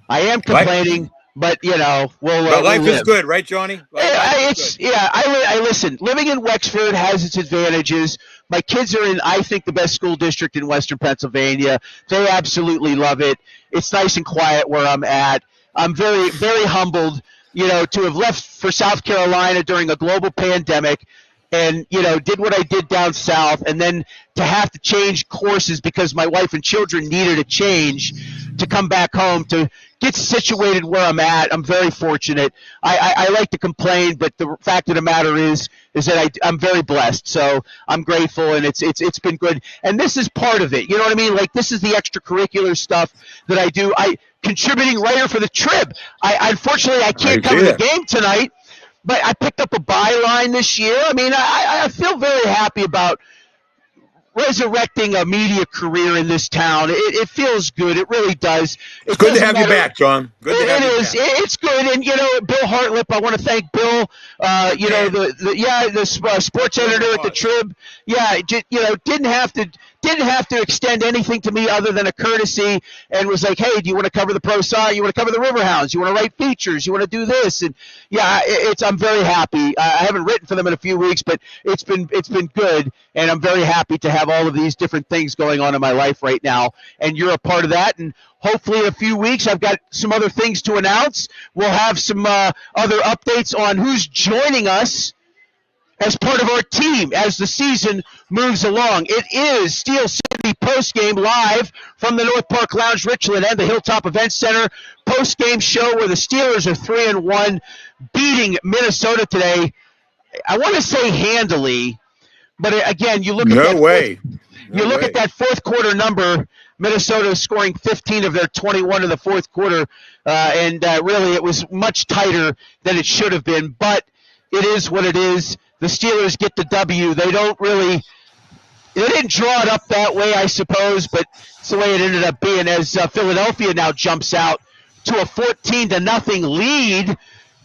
I am complaining, but life is good, right, Johnny? I listen. Living in Wexford has its advantages. My kids are in, I think, the best school district in Western Pennsylvania. They absolutely love it. It's nice and quiet where I'm at. I'm very, very humbled, to have left for South Carolina during a global pandemic, and did what I did down south, and then to have to change courses because my wife and children needed a change to come back home to get situated where I'm at. I'm very fortunate. I like to complain, but the fact of the matter is that I'm very blessed. So I'm grateful, and it's been good. And this is part of it. You know what I mean? Like, this is the extracurricular stuff that I do. Contributing writer for the Trib. Unfortunately, I can't cover the game tonight, but I picked up a byline this year. I mean, I feel very happy about resurrecting a media career in this town. It feels good. It really does. It's good to have you back, John. Good to have you back. It's good. And, Bill Hartlip, I want to thank Bill, the sports editor at the Trib. Yeah, didn't have to extend anything to me other than a courtesy, and was like, hey, do you want to cover the pro side? You want to cover the Riverhounds? You want to write features? You want to do this? And yeah, I'm very happy. I haven't written for them in a few weeks, but it's been good, and I'm very happy to have all of these different things going on in my life right now, and you're a part of that. And hopefully in a few weeks, I've got some other things to announce. We'll have some other updates on who's joining us as part of our team as the season moves along. It is Steel City postgame live from the North Park Lounge, Richland, and the Hilltop Event Center. Postgame show where the Steelers are 3-1, beating Minnesota today. I want to say handily, but again, you look at at that fourth quarter number. Minnesota scoring 15 of their 21 in the fourth quarter, and really it was much tighter than it should have been. But it is what it is. The Steelers get the W. They didn't draw it up that way, I suppose, but it's the way it ended up being as Philadelphia now jumps out to a 14-0 lead.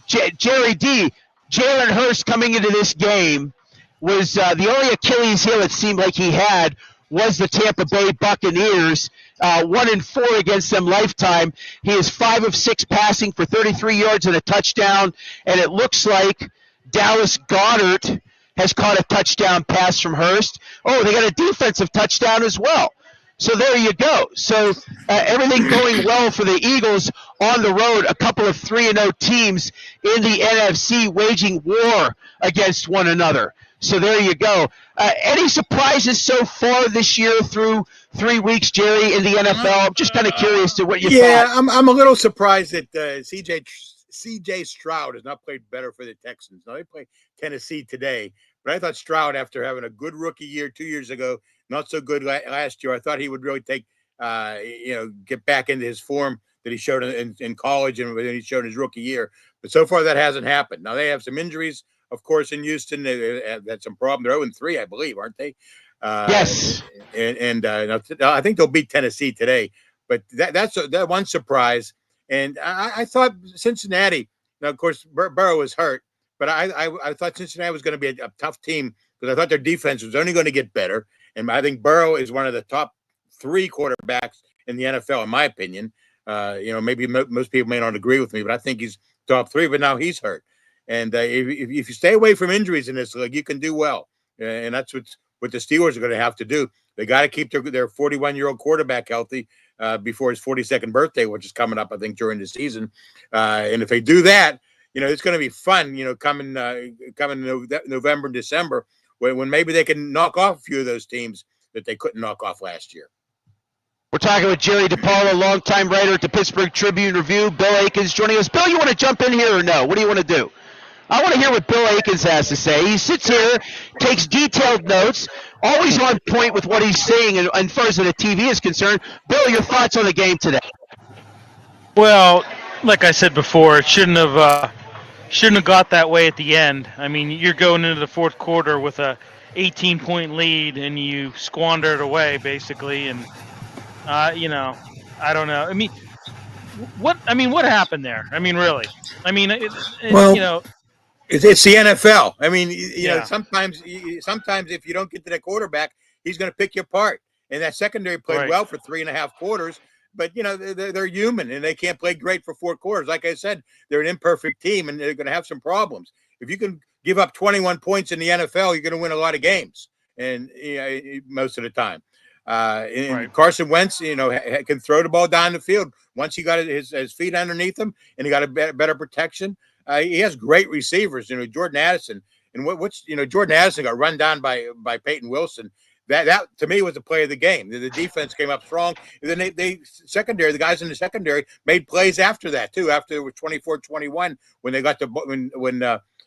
Jerry D, Jalen Hurst coming into this game was the only Achilles heel it seemed like he had was the Tampa Bay Buccaneers. 1-4 against them lifetime. He is 5 of 6 passing for 33 yards and a touchdown, and it looks like Dallas Goedert has caught a touchdown pass from Hurst. Oh, they got a defensive touchdown as well. So there you go. So everything going well for the Eagles on the road. A couple of 3-0 teams in the NFC waging war against one another. So there you go. Any surprises so far this year through 3 weeks, Jerry, in the NFL? I'm just kind of curious to what you thought. Yeah, I'm a little surprised that C.J. Stroud has not played better for the Texans. Now, they play Tennessee today, but I thought Stroud, after having a good rookie year 2 years ago, not so good last year, I thought he would really get back into his form that he showed in college and he showed in his rookie year. But so far, that hasn't happened. Now, they have some injuries, of course, in Houston. They had some problem. They're 0-3, I believe, aren't they? Yes. And I think they'll beat Tennessee today. But that's that one surprise. And I thought Cincinnati, now, of course, Burrow was hurt, but I thought Cincinnati was going to be a tough team because I thought their defense was only going to get better. And I think Burrow is one of the top 3 quarterbacks in the NFL, in my opinion. Maybe most people may not agree with me, but I think he's top 3, but now he's hurt. And if you stay away from injuries in this league, you can do well. And that's what the Steelers are going to have to do. They got to keep their 41-year-old quarterback healthy before his 42nd birthday, which is coming up, I think, during the season. And if they do that, it's going to be fun, coming November and December, when maybe they can knock off a few of those teams that they couldn't knock off last year. We're talking with Jerry DePaula, longtime writer at the Pittsburgh Tribune-Review. Bill Aikens joining us. Bill, you want to jump in here or no? What do you want to do? I want to hear what Bill Aikens has to say. He sits here, takes detailed notes, always on point with what he's saying as far as the TV is concerned. Bill, your thoughts on the game today? Well, like I said before, it shouldn't have got that way at the end. I mean, you're going into the fourth quarter with a 18-point lead, and you squander it away, basically. And, I don't know. I mean, what happened there? I mean, really? I mean, It's the NFL. I mean, sometimes if you don't get to that quarterback, he's going to pick you apart. And that secondary played well for 3.5 quarters, but they're human and they can't play great for 4 quarters. Like I said, they're an imperfect team and they're going to have some problems. If you can give up 21 points in the NFL, you're going to win a lot of games, and most of the time. Carson Wentz, can throw the ball down the field once he got his feet underneath him and he got a better protection. He has great receivers, Jordan Addison. And what's Jordan Addison got run down by Peyton Wilson. That to me was the play of the game. The defense came up strong, and then the guys in the secondary made plays after that too. After it was 24-21 when they got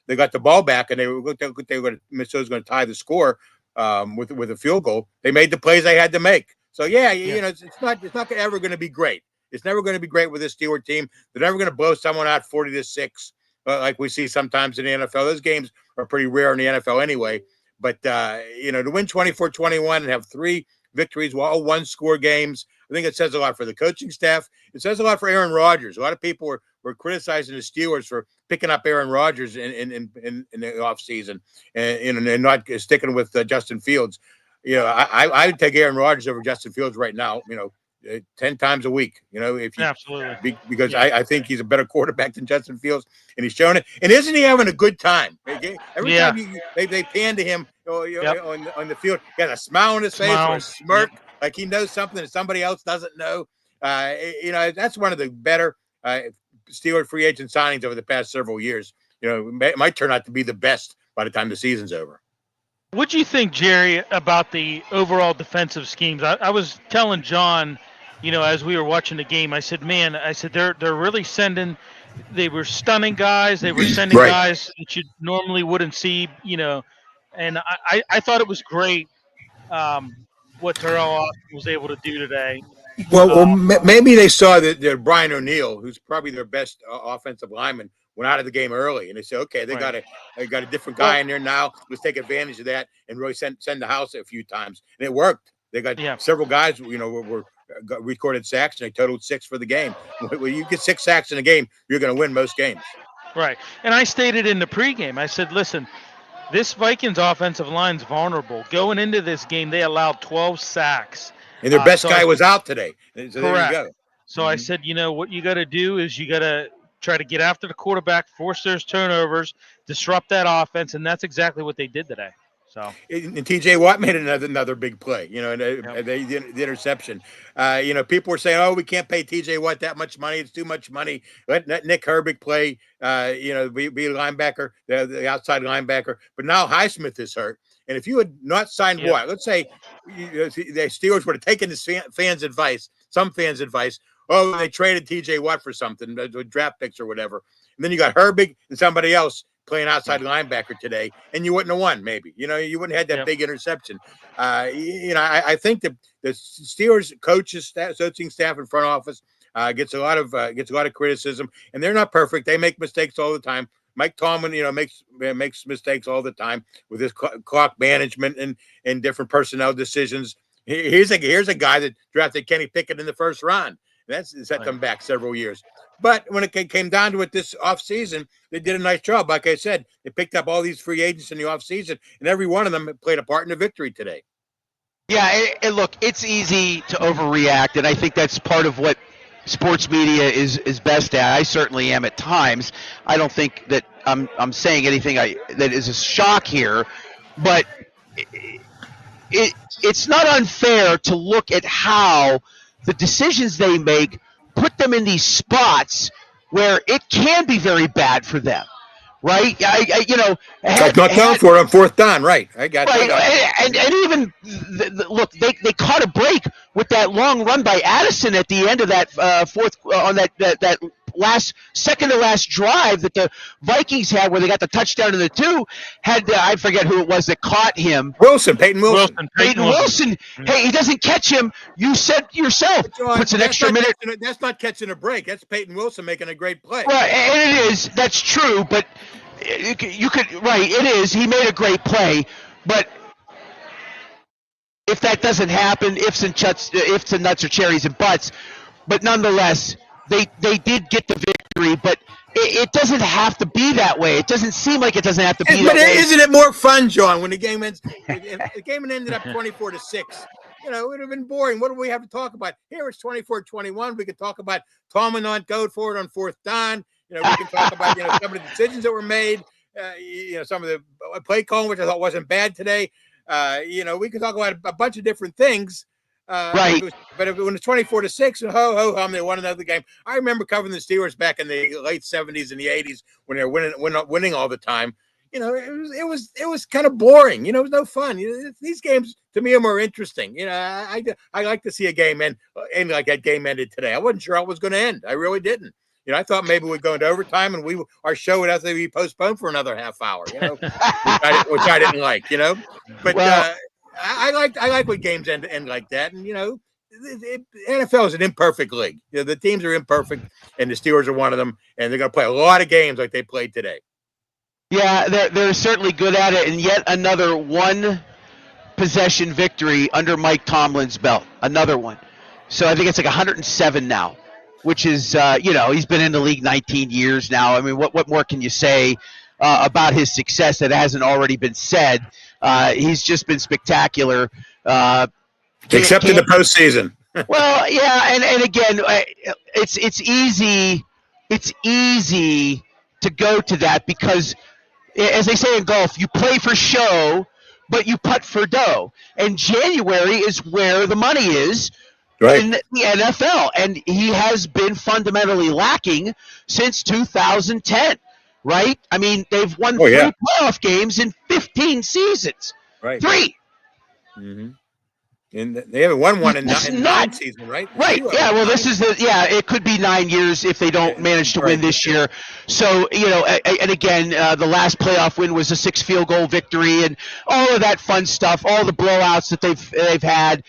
they got the ball back and Minnesota was going to tie the score with a field goal. They made the plays they had to make. So it's not ever going to be great. It's never going to be great with this Steelers team. They're never going to blow someone out 40-6 like we see sometimes in the NFL. Those games are pretty rare in the NFL anyway. But, to win 24-21 and have 3 victories, all one-score games, I think it says a lot for the coaching staff. It says a lot for Aaron Rodgers. A lot of people were criticizing the Steelers for picking up Aaron Rodgers in the offseason and not sticking with Justin Fields. I would take Aaron Rodgers over Justin Fields right now, 10 times a week, absolutely, because I think he's a better quarterback than Justin Fields, and he's shown it. And isn't he having a good time? Every time they pan to him on the field, he has a smile on his face or a smirk, like he knows something that somebody else doesn't know. That's one of the better Steelers free agent signings over the past several years. It might turn out to be the best by the time the season's over. What do you think, Jerry, about the overall defensive schemes? I was telling John, as we were watching the game, I said, they're really sending. They were stunning guys. They were sending guys that you normally wouldn't see. And I thought it was great what Terrell was able to do today. Well, maybe they saw that Brian O'Neill, who's probably their best offensive lineman, went out of the game early, and they said, "Okay, they got a different guy in there now. Let's take advantage of that and really send the house a few times." And it worked. They got several guys, were recorded sacks, and they totaled 6 for the game. When you get 6 sacks in a game, you're going to win most games. Right. And I stated in the pregame, I said, "Listen, this Vikings offensive line's vulnerable. Going into this game, they allowed 12 sacks." And their best guy was out today. So correct. There you go. So I said, what you got to do is you got to try to get after the quarterback, force their turnovers, disrupt that offense, and that's exactly what they did today. So and T.J. Watt made another big play. The interception. People were saying, "Oh, we can't pay T.J. Watt that much money. It's too much money. Let Nick Herbig play. Be linebacker, the outside linebacker." But now Highsmith is hurt. And if you had not signed Watt, let's say the Steelers would have taken this some fans' advice. Oh, they traded T.J. Watt for something, draft picks or whatever. And then you got Herbig and somebody else playing outside linebacker today, and you wouldn't have won. Maybe you wouldn't have had that big interception. I think the Steelers coaches, coaching staff, and front office gets a lot of criticism, and they're not perfect. They make mistakes all the time. Mike Tomlin, makes mistakes all the time with his clock management and different personnel decisions. Here's a guy that drafted Kenny Pickett in the first round. That's set them back several years. But when it came down to it this offseason, they did a nice job. Like I said, they picked up all these free agents in the offseason, and every one of them played a part in the victory today. Yeah, and look, it's easy to overreact, and I think that's part of what sports media is best at. I certainly am at times. I don't think that I'm saying anything that is a shock here, but it's not unfair to look at how the decisions they make put them in these spots where it can be very bad for them, right? Like not down for it on 4th down, right? I got right, and even look, they caught a break with that long run by Addison at the end of that fourth on that last second to last drive that the Vikings had, where they got the touchdown in the 2. I forget who it was that caught him. Peyton Wilson. Peyton Wilson. Hey, he doesn't catch him. You said yourself. Puts an extra minute. That's not catching a break. That's Peyton Wilson making a great play. Right, and it is. That's true. But you could right. It is. He made a great play, but if that doesn't happen, ifs and nuts or cherries and buts, but nonetheless. They did get the victory, but it doesn't have to be that way. It doesn't seem like it doesn't have to be that way. But isn't it more fun, John, when the game ends? If the game ended up 24-6, it would have been boring. What do we have to talk about? Here it's 24-21. We could talk about Tomlin not going for it on 4th down. We can talk about some of the decisions that were made. Some of the play calling, which I thought wasn't bad today. We could talk about a bunch of different things. Right. But when it's 24-6 and ho hum, they won another game. I remember covering the Steelers back in the late 70s and the 80s when they were winning all the time. it was kind of boring. It was no fun. These games to me are more interesting. I like to see a game end like that game ended today. I wasn't sure how it was going to end. I really didn't. I thought maybe we'd go into overtime and our show would have to be postponed for another half hour. Which I didn't like. But I like when games end like that. And the NFL is an imperfect league. The teams are imperfect, and the Steelers are one of them. And they're going to play a lot of games like they played today. Yeah, they're certainly good at it, and yet another one possession victory under Mike Tomlin's belt. Another one. So I think it's like 107 now, which is he's been in the league 19 years now. I mean, what more can you say about his success that hasn't already been said? He's just been spectacular. Except in the postseason. Well, yeah, and again, it's easy to go to that because, as they say in golf, you play for show, but you putt for dough. And January is where the money is in the NFL, and he has been fundamentally lacking since 2010. Right? I mean, they've won 3 playoff games in 15 seasons. Right. 3. Mm-hmm. And they haven't won one in 9 seasons, right? Right. 0. Yeah. Well, it could be 9 years if they don't manage to win this year. So, and again, the last playoff win was a 6 field goal victory and all of that fun stuff, all the blowouts that they've had.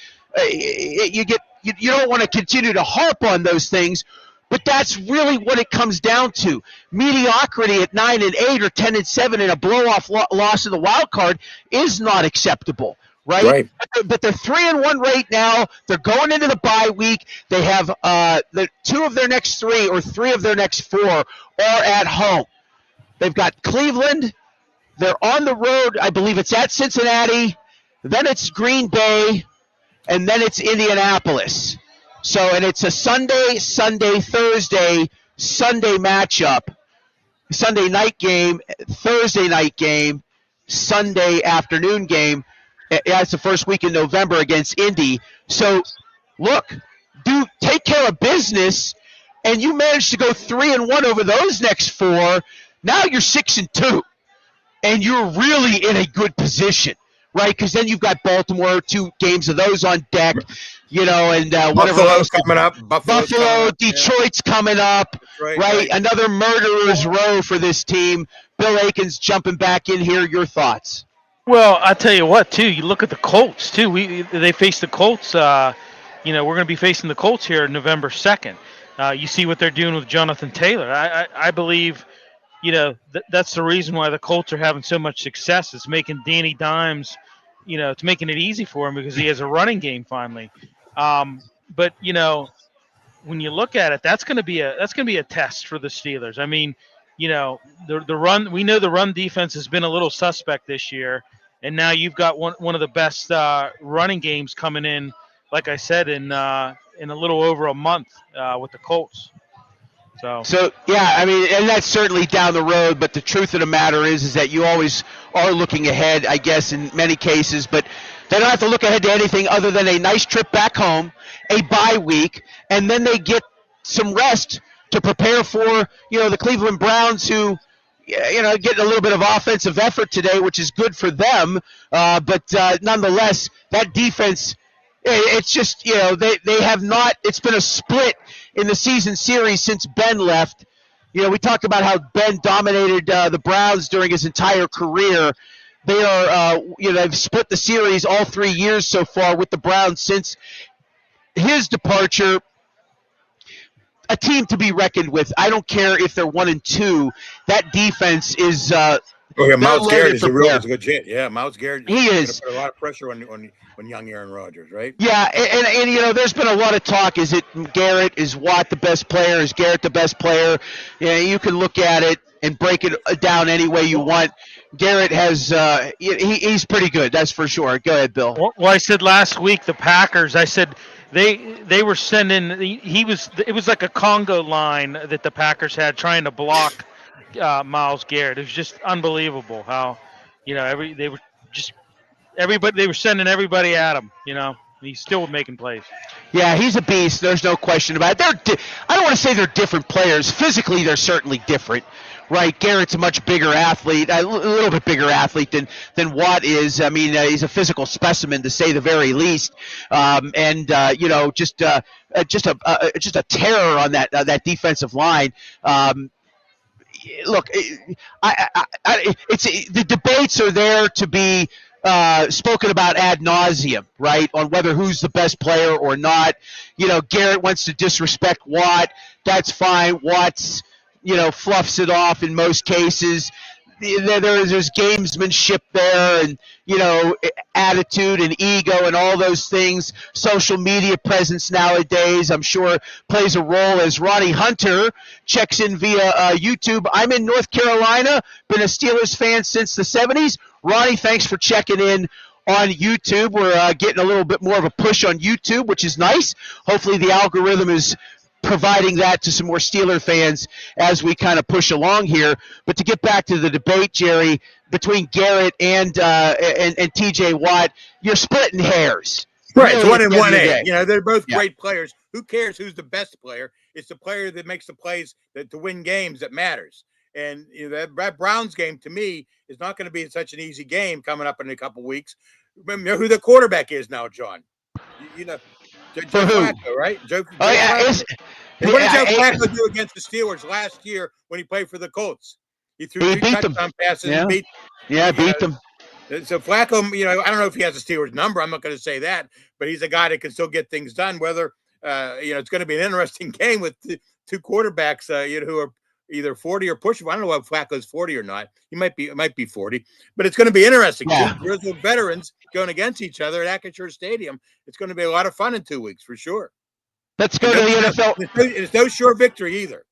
You don't want to continue to harp on those things, but that's really what it comes down to. Mediocrity at 9-8 or 10-7 in a blow-off loss in the wild card is not acceptable. Right? But they're 3-1 right now. They're going into the bye week. They have the 2 of their next 3 or 3 of their next 4 are at home. They've got Cleveland. They're on the road. I believe it's at Cincinnati. Then it's Green Bay. And then it's Indianapolis. So, and it's a Thursday Sunday matchup. Sunday night game, Thursday night game, Sunday afternoon game. Yeah, it's the first week in November against Indy. So, look, take care of business, and you managed to go 3-1 over those next 4. Now you're 6-2, and you're really in a good position, right? Because then you've got Baltimore, 2 games of those on deck, and whatever else. Coming up. Buffalo, Detroit's coming up, right? Another murderer's row for this team. Bill Aikens jumping back in here. Your thoughts? Well, I tell you what, too. You look at the Colts, too. They face the Colts. We're going to be facing the Colts here November 2nd. You see what they're doing with Jonathan Taylor. I believe, that's the reason why the Colts are having so much success. It's making Danny Dimes, it's making it easy for him because he has a running game finally. But when you look at it, that's going to be a test for the Steelers. I mean, the run. We know the run defense has been a little suspect this year, and now you've got one of the best running games coming in. Like I said, in a little over a month with the Colts. So yeah, I mean, and that's certainly down the road. But the truth of the matter is that you always are looking ahead, I guess, in many cases. But they don't have to look ahead to anything other than a nice trip back home, a bye week, and then they get some rest to prepare for, the Cleveland Browns who, getting a little bit of offensive effort today, which is good for them. But nonetheless, that defense, it's just, they have not, it's been a split in the season series since Ben left. We talked about how Ben dominated the Browns during his entire career. They are, they've split the series all 3 years so far with the Browns since his departure. A team to be reckoned with. I don't care if they're 1-2. That defense is. Myles Garrett is a legit. Yeah, Myles Garrett. He is. Put a lot of pressure on young Aaron Rodgers, right? Yeah, and there's been a lot of talk. Is it Garrett? Is Watt the best player? Is Garrett the best player? You can look at it and break it down any way you want. Garrett has. He's pretty good. That's for sure. Go ahead, Bill. Well, I said last week the Packers. I said. They were sending. It was like a Congo line that the Packers had trying to block Myles Garrett. It was just unbelievable how, they were sending everybody at him. He's still making plays. Yeah, he's a beast. There's no question about it. I don't want to say they're different players. Physically, they're certainly different, right? Garrett's a much bigger athlete, a little bit bigger athlete than Watt is. I mean, he's a physical specimen to say the very least, and just a terror on that defensive line. Look, it's the debates are there to be spoken about ad nauseum, right? On whether who's the best player or not. Garrett wants to disrespect Watt. That's fine. Watt's, fluffs it off in most cases. There's gamesmanship there, and attitude and ego and all those things. Social media presence nowadays, I'm sure, plays a role. As Ronnie Hunter checks in via YouTube, I'm in North Carolina, been a Steelers fan since the 70s. Ronnie, thanks for checking in on YouTube. We're getting a little bit more of a push on YouTube, which is nice. Hopefully the algorithm is providing that to some more Steeler fans as we kind of push along here. But to get back to the debate, Jerry, between Garrett and TJ Watt, you're splitting hairs. Right, it's Really, 1 and 1A. They're both Yeah. great players. Who cares who's the best player? It's the player that makes the plays to win games that matters. And that Browns game, to me, is not going to be such an easy game coming up in a couple weeks. Remember who the quarterback is now, John. Joe Flacco, right? Joe Flacco. What did Joe Flacco do against the Steelers last year when he played for the Colts? He threw 3 touchdown passes and beat them. So Flacco, I don't know if he has a Steelers number. I'm not going to say that, but he's a guy that can still get things done. Whether it's going to be an interesting game with two quarterbacks, who are either 40 or pushing. I don't know if Flacco's 40 or not. He might be 40, but it's going to be interesting. Yeah. There's the veterans going against each other at Acrisure Stadium. It's going to be a lot of fun in 2 weeks for sure. Let's go to the NFL. It's no sure victory either.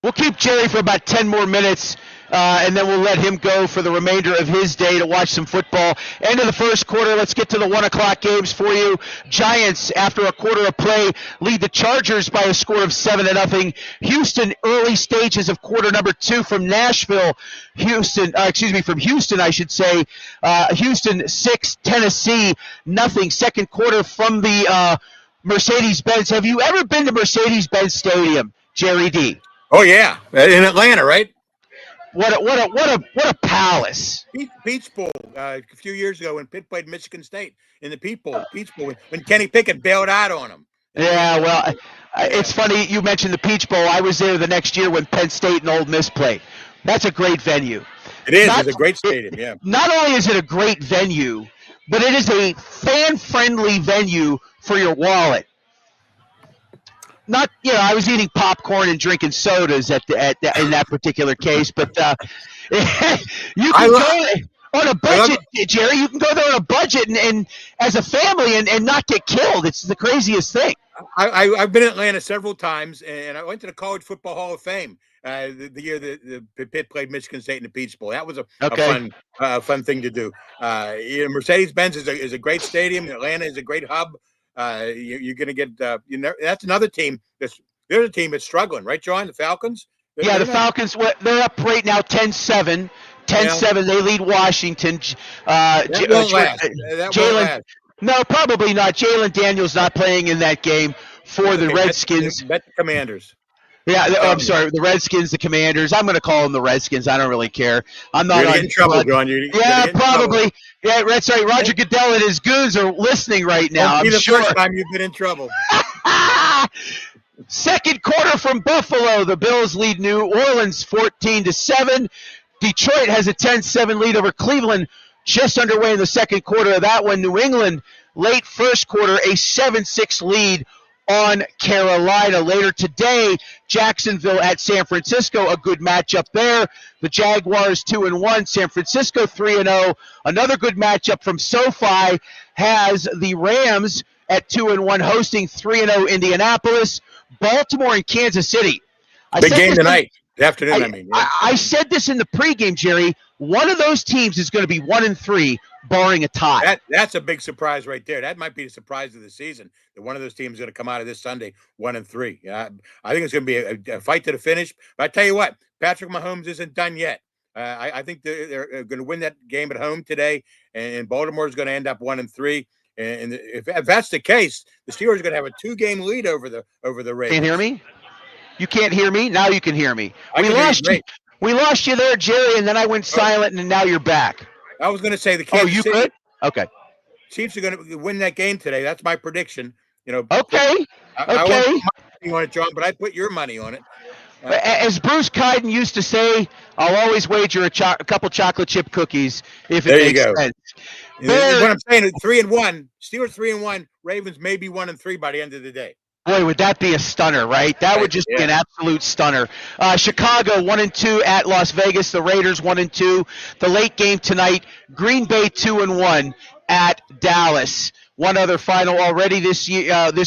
We'll keep Jerry for about 10 more minutes, and then we'll let him go for the remainder of his day to watch some football. End of the first quarter. Let's get to the 1 o'clock games for you. Giants, after a quarter of play, lead the Chargers by a score of 7-0. Houston, early stages of quarter number 2 from Nashville. From Houston, I should say. Houston 6, Tennessee nothing. Second quarter from the Mercedes-Benz. Have you ever been to Mercedes-Benz Stadium, Jerry D? Oh yeah, in Atlanta, right? What a palace! Peach Bowl a few years ago when Pitt played Michigan State in the Peach Bowl when Kenny Pickett bailed out on him. Yeah, well, it's funny you mentioned the Peach Bowl. I was there the next year when Penn State and Ole Miss played. That's a great venue. It is. It's a great stadium. Yeah. Not only is it a great venue, but it is a fan-friendly venue for your wallet. Not, I was eating popcorn and drinking sodas in that particular case, but you can go on a budget, Jerry. You can go there on a budget and as a family and not get killed. It's the craziest thing. I've been in Atlanta several times, and I went to the College Football Hall of Fame the year the Pitt played Michigan State in the Peach Bowl. That was a fun thing to do. Mercedes-Benz is a great stadium. Atlanta is a great hub. You're going to get that's another team. There's a team that's struggling, right, John? The Falcons. The Falcons. They're up right now, 10-7. 10-7. They lead Washington. That won't last. No, probably not. Jalen Daniels not playing in that game for the Redskins. Bet the Commanders. Yeah, I'm sorry. The Redskins, the Commanders. I'm going to call them the Redskins. I don't really care. I'm not. You're getting in trouble, John. Yeah, probably. Yeah, that's right. Roger Goodell and his goons are listening right now. Won't be I'm the sure. first time you've been in trouble. Second quarter from Buffalo. The Bills lead New Orleans 14-7. Detroit has a 10-7 lead over Cleveland. Just underway in the second quarter of that one. New England, late first quarter, a 7-6 lead on Carolina. Later today, Jacksonville at San Francisco, a good matchup there. The Jaguars 2-1, San Francisco 3-0. Another good matchup from SoFi has the Rams at 2-1 hosting 3-0 Indianapolis. Baltimore and Kansas City. Big game tonight. Afternoon, I said this in the pregame, Jerry. One of those teams is going to be 1-3, barring a tie. That's a big surprise right there. That might be the surprise of the season. That one of those teams is going to come out of this Sunday 1-3. I think it's going to be a fight to the finish. But I tell you what, Patrick Mahomes isn't done yet. I think they're going to win that game at home today, and Baltimore is going to end up 1-3. And if that's the case, the Steelers are going to have a 2-game lead over the Ravens. Can't hear me? You can't hear me? Now you can hear me. We lost you there, Jerry, and then I went silent, and now you're back. I was going to say the Oh, Kansas you City good? Okay. Chiefs are going to win that game today. That's my prediction. Okay. I won't put my money on it, John, but I put your money on it. As Bruce Kyden used to say, I'll always wager a couple chocolate chip cookies if it There you makes go. sense. What I'm saying is 3-1. Steelers 3-1. Ravens maybe 1-3 by the end of the day. Boy, would that be a stunner, right? That would just be an absolute stunner. Chicago 1-2 at Las Vegas. The Raiders 1-2. The late game tonight, Green Bay 2-1 at Dallas. One other final already this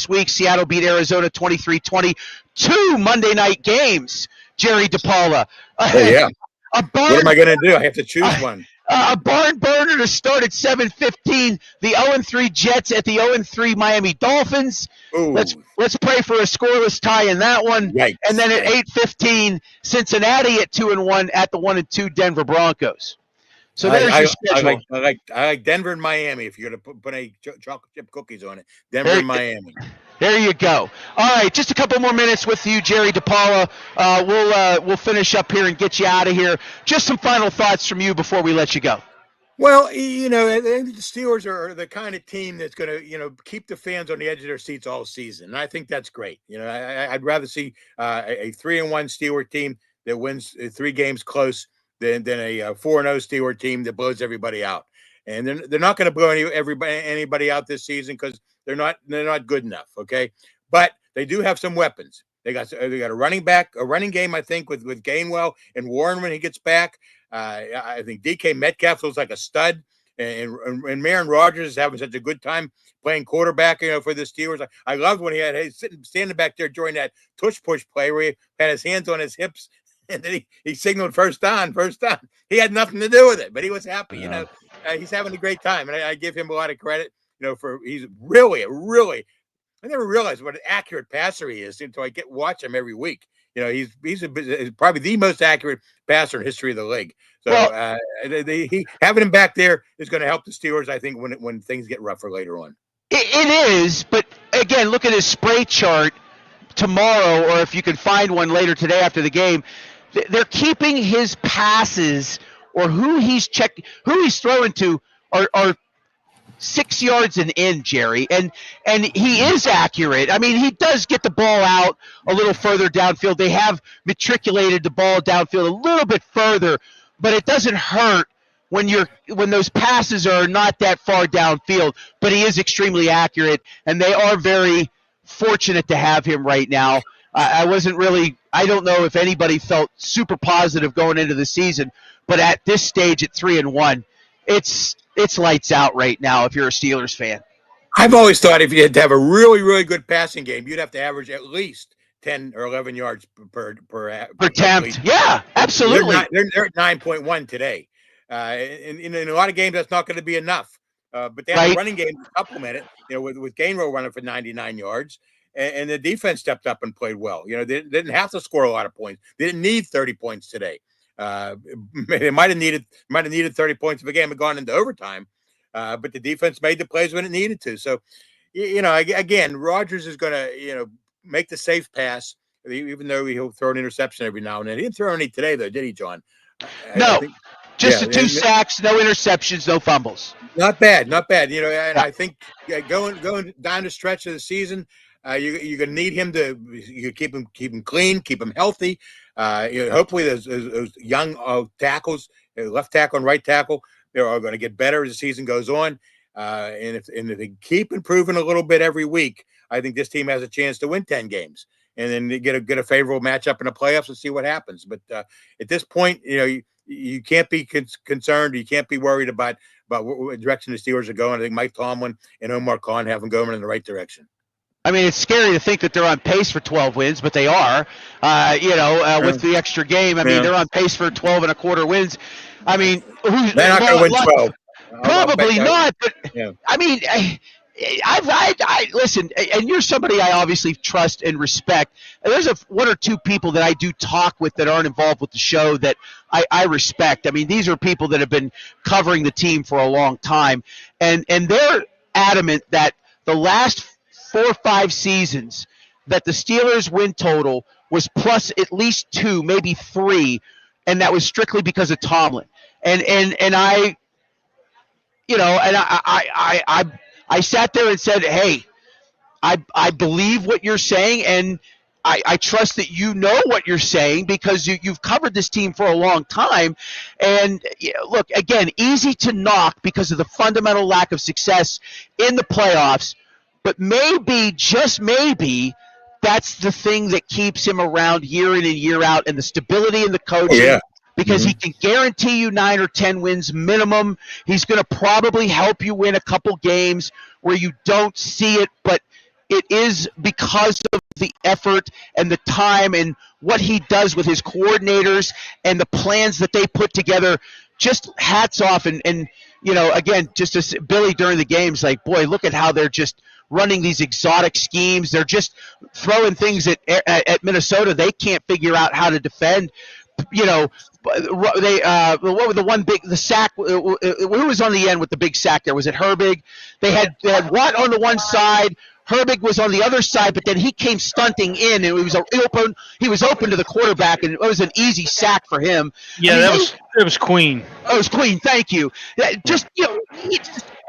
week. Seattle beat Arizona 23-20. 2 Monday night games. Jerry DePaula. Oh yeah. What am I going to do? I have to choose one. A barn burner to start at 7:15. The 0-3 Jets at the 0-3 Miami Dolphins. Ooh. Let's pray for a scoreless tie in that one. Yikes. And then at 8:15, Cincinnati at 2-1 at the 1-2 Denver Broncos. So there's your schedule. I like Denver and Miami. If you're going to put any chocolate chip cookies on it, Denver and Miami. There you go. All right, just a couple more minutes with you, Jerry DePaula. We'll finish up here and get you out of here. Just some final thoughts from you before we let you go. Well, the Steelers are the kind of team that's going to, keep the fans on the edge of their seats all season. And I think that's great. I'd rather see a 3-1 Steeler team that wins 3 games close than a 4-0 Steeler team that blows everybody out. And they're not going to blow anybody out this season because they're not good enough. Okay, but they do have some weapons. They got a running game. I think with Gainwell and Warren when he gets back. I think DK Metcalf looks like a stud, and Aaron Rodgers is having such a good time playing quarterback. For the Steelers. I loved when he had standing back there during that tush push play where he had his hands on his hips. And then he signaled first down. He had nothing to do with it, but he was happy. He's having a great time, and I give him a lot of credit. For he's really. I never realized what an accurate passer he is until I watch him every week. He's probably the most accurate passer in history of the league. So having him back there is going to help the Steelers, I think, when things get rougher later on. It is, but again, look at his spray chart tomorrow, or if you can find one later today after the game. They're keeping his passes or who he's throwing to are 6 yards and in, Jerry, and he is accurate. I mean, he does get the ball out a little further downfield. They have matriculated the ball downfield a little bit further, but it doesn't hurt when those passes are not that far downfield. But he is extremely accurate, and they are very fortunate to have him right now. I don't know if anybody felt super positive going into the season, but at this stage at 3-1, it's lights out right now if you're a Steelers fan. I've always thought if you had to have a really, really good passing game, you'd have to average at least 10 or 11 yards per attempt. Yeah, absolutely. They're at 9.1 today. In a lot of games, that's not going to be enough. But they have a running game to supplement it, with Gainwell running for 99 yards. And the defense stepped up and played well. They didn't have to score a lot of points. They didn't need 30 points today. They might have needed 30 points if the game had gone into overtime. But the defense made the plays when it needed to. So, again, Rodgers is going to, make the safe pass, even though he'll throw an interception every now and then. He didn't throw any today, though, did he, John? No. Just the 2 sacks, no interceptions, no fumbles. Not bad. And I think going down the stretch of the season, you're going to need him to keep him clean, keep him healthy. Hopefully those young tackles, left tackle and right tackle, they are going to get better as the season goes on. And if they keep improving a little bit every week, I think this team has a chance to win 10 games and then get a favorable matchup in the playoffs and see what happens. But at this point, you can't be concerned. You can't be worried about what direction the Steelers are going. I think Mike Tomlin and Omar Khan have them going in the right direction. I mean, it's scary to think that they're on pace for 12 wins, but they are. With the extra game, I mean, they're on pace for 12 and a quarter wins. I mean, they're not going to win 12. Probably not. But I mean, I listen, and you're somebody I obviously trust and respect. And there's one or two people that I do talk with that aren't involved with the show that I respect. I mean, these are people that have been covering the team for a long time, and they're adamant that the last 4 or 5 seasons that the Steelers win total was plus at least 2, maybe 3 and that was strictly because of Tomlin. And I, you know, and I sat there and said, hey, I believe what you're saying, and I trust that you know what you're saying because you've covered this team for a long time. And look, again, easy to knock because of the fundamental lack of success in the playoffs. But maybe, just maybe, that's the thing that keeps him around year in and year out, and the stability in the coaching. Yeah. Because he can guarantee you 9 or 10 wins minimum. He's going to probably help you win a couple games where you don't see it, but it is because of the effort and the time and what he does with his coordinators and the plans that they put together. Just hats off. And you know, again, just as Billy during the games, like, boy, look at how they're just running these exotic schemes. They're just throwing things at Minnesota they can't figure out how to defend. You know, they what was the sack? Who was on the end with the big sack there? Was it Herbig? They had Watt on the one side. Herbig was on the other side, but then he came stunting in, and he was open to the quarterback, and it was an easy sack for him. Yeah, I mean, that was Queen. Oh, it was Queen. Thank you. Just, you know,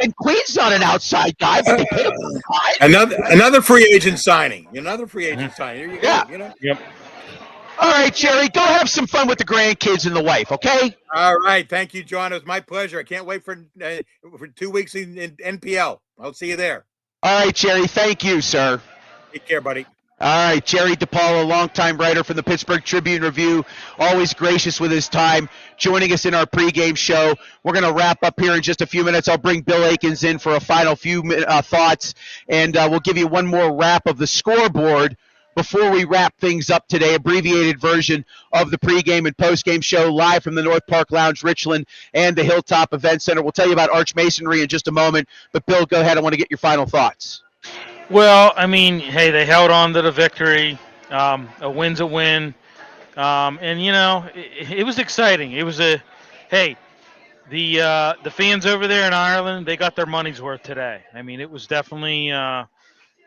and Queen's not an outside guy, but they paid him Another free agent signing. Another free agent signing. Here you go. Yeah. You know? Yep. All right, Jerry, go have some fun with the grandkids and the wife, okay? All right. Thank you, John. It was my pleasure. I can't wait for 2 weeks in NPL. I'll see you there. All right, Jerry, thank you, sir. Take care, buddy. All right, Jerry DePaula, longtime writer from the Pittsburgh Tribune-Review, always gracious with his time, joining us in our pregame show. We're going to wrap up here in just a few minutes. I'll bring Bill Akins in for a final few thoughts, and we'll give you one more wrap of the scoreboard before we wrap things up today, abbreviated version of the pregame and postgame show live from the North Park Lounge, Richland, and the Hilltop Event Center. We'll tell you about Arch Masonry in just a moment, but Bill, go ahead. I want to get your final thoughts. Well, I mean, hey, they held on to the victory. A win's a win. And, you know, it was exciting. It was the fans over there in Ireland, they got their money's worth today. I mean, it was definitely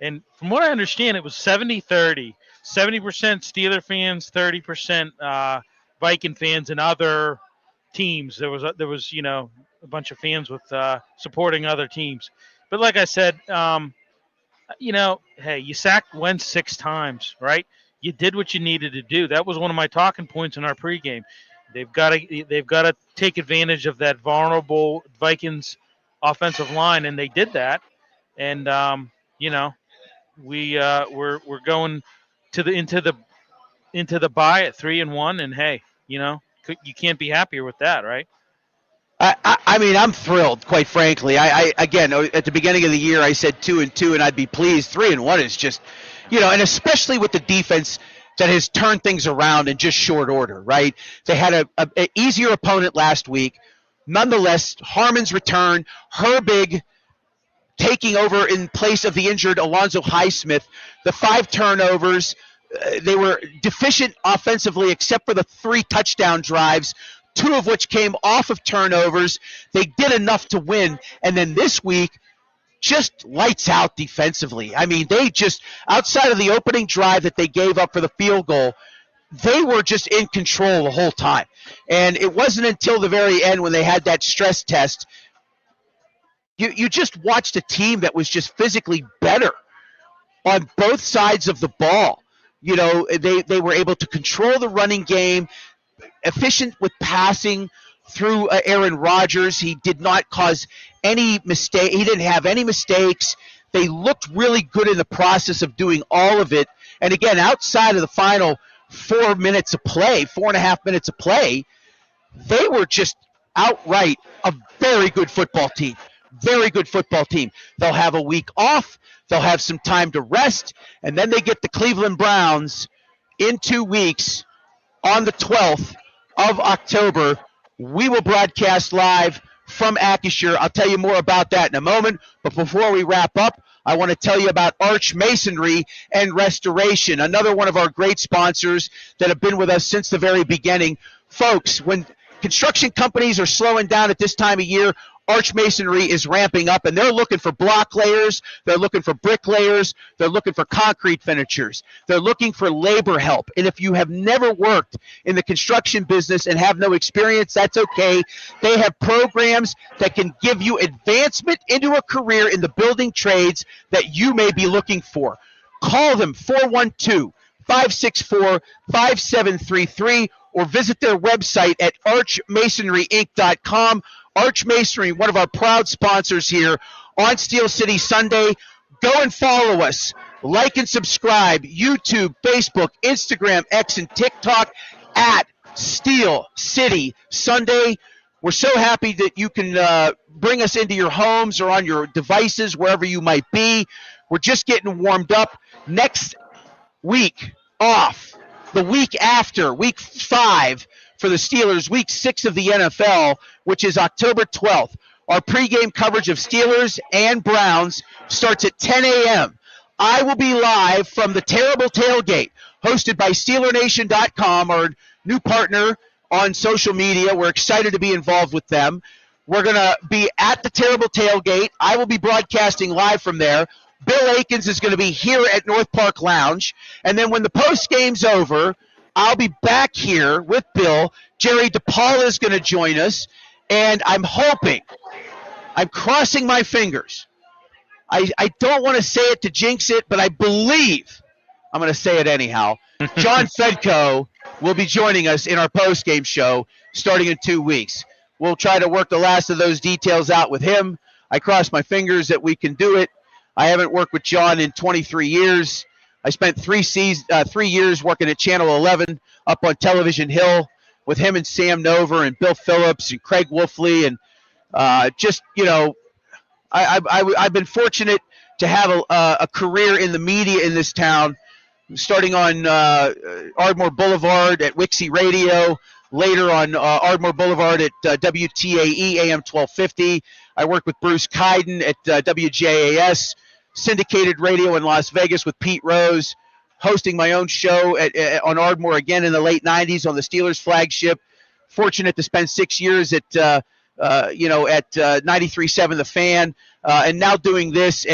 and from what I understand, it was 70-30. 70% Steeler fans, 30% Viking fans and other teams. There was you know, a bunch of fans with supporting other teams. But like I said, you know, hey, you sacked Wentz 6 times, right? You did what you needed to do. That was one of my talking points in our pregame. They've got to take advantage of that vulnerable Vikings offensive line, and they did that. And you know, we're going into the bye at 3-1, and hey, you know, you can't be happier with that, right? I mean, I'm thrilled, quite frankly. I again, at the beginning of the year, I said 2-2, and I'd be pleased. 3-1 is just, you know, and especially with the defense that has turned things around in just short order, right? They had an easier opponent last week. Nonetheless, Harmon's return, Herbig taking over in place of the injured Alonzo Highsmith, the 5 turnovers. They were deficient offensively except for the 3 touchdown drives, 2 of which came off of turnovers. They did enough to win. And then this week, just lights out defensively. I mean, they just, outside of the opening drive that they gave up for the field goal, they were just in control the whole time. And it wasn't until the very end when they had that stress test, you just watched a team that was just physically better on both sides of the ball. You know, they were able to control the running game, efficient with passing through Aaron Rodgers. He did not cause any mistake. He didn't have any mistakes. They looked really good in the process of doing all of it. And again, outside of the final 4.5 minutes of play, they were just outright a very good football team. Very good football team. They'll have a week off. They'll have some time to rest. And then they get the Cleveland Browns in 2 weeks on the 12th of October. We will broadcast live from Acrisure. I'll tell you more about that in a moment. But before we wrap up, I want to tell you about Arch Masonry and Restoration, another one of our great sponsors that have been with us since the very beginning. Folks, when construction companies are slowing down at this time of year, Arch Masonry is ramping up, and they're looking for block layers. They're looking for brick layers. They're looking for concrete finishers. They're looking for labor help. And if you have never worked in the construction business and have no experience, that's okay. They have programs that can give you advancement into a career in the building trades that you may be looking for. Call them 412-564-5733 or visit their website at archmasonryinc.com. Arch Masonry, one of our proud sponsors here on Steel City Sunday. Go and follow us. Like and subscribe. YouTube, Facebook, Instagram, X, and TikTok at Steel City Sunday. We're so happy that you can bring us into your homes or on your devices, wherever you might be. We're just getting warmed up. Next week off, the week after, week 5 for the Steelers, week 6 of the NFL, which is October 12th. Our pregame coverage of Steelers and Browns starts at 10 a.m. I will be live from the Terrible Tailgate, hosted by SteelerNation.com, our new partner on social media. We're excited to be involved with them. We're going to be at the Terrible Tailgate. I will be broadcasting live from there. Bill Akins is going to be here at North Park Lounge. And then when the post game's over, I'll be back here with Bill. Jerry DePaula is going to join us. And I'm hoping, I'm crossing my fingers. I don't want to say it to jinx it, but I believe I'm going to say it anyhow. John Fedko will be joining us in our post-game show starting in 2 weeks. We'll try to work the last of those details out with him. I cross my fingers that we can do it. I haven't worked with John in 23 years. I spent 3 years working at Channel 11 up on Television Hill with him and Sam Nover and Bill Phillips and Craig Wolfley. And I've been fortunate to have a career in the media in this town, starting on Ardmore Boulevard at Wixie Radio, later on Ardmore Boulevard at WTAE AM 1250. I worked with Bruce Kyden at WJAS, syndicated radio in Las Vegas with Pete Rose, hosting my own show on Ardmore again in the late 90s on the Steelers flagship. Fortunate to spend 6 years at 93.7 The Fan, and now doing this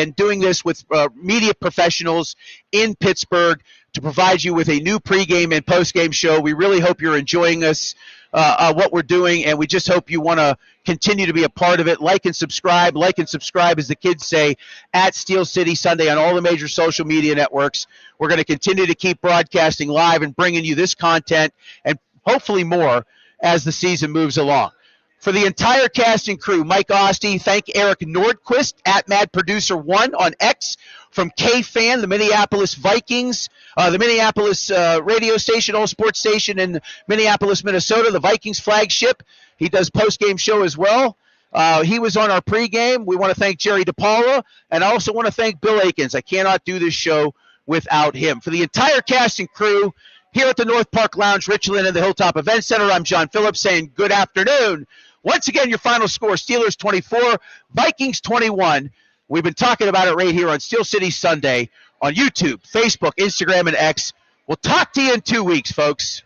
with media professionals in Pittsburgh to provide you with a new pregame and postgame show. We really hope you're enjoying us, what we're doing, and we just hope you want to continue to be a part of it. Like and subscribe, as the kids say, at Steel City Sunday on all the major social media networks. We're going to continue to keep broadcasting live and bringing you this content and hopefully more as the season moves along. For the entire cast and crew, Mike Oste, thank Eric Nordquist at Mad Producer 1 on X, from K-Fan, the Minneapolis Vikings, the Minneapolis radio station, all sports station in Minneapolis, Minnesota, the Vikings flagship. He does post-game show as well. He was on our pregame. We want to thank Jerry DePaula, and I also want to thank Bill Akins. I cannot do this show without him. For the entire cast and crew here at the North Park Lounge, Richland, and the Hilltop Event Center, I'm John Phillips saying good afternoon. Once again, your final score, Steelers 24, Vikings 21. We've been talking about it right here on Steel City Sunday on YouTube, Facebook, Instagram, and X. We'll talk to you in 2 weeks, folks.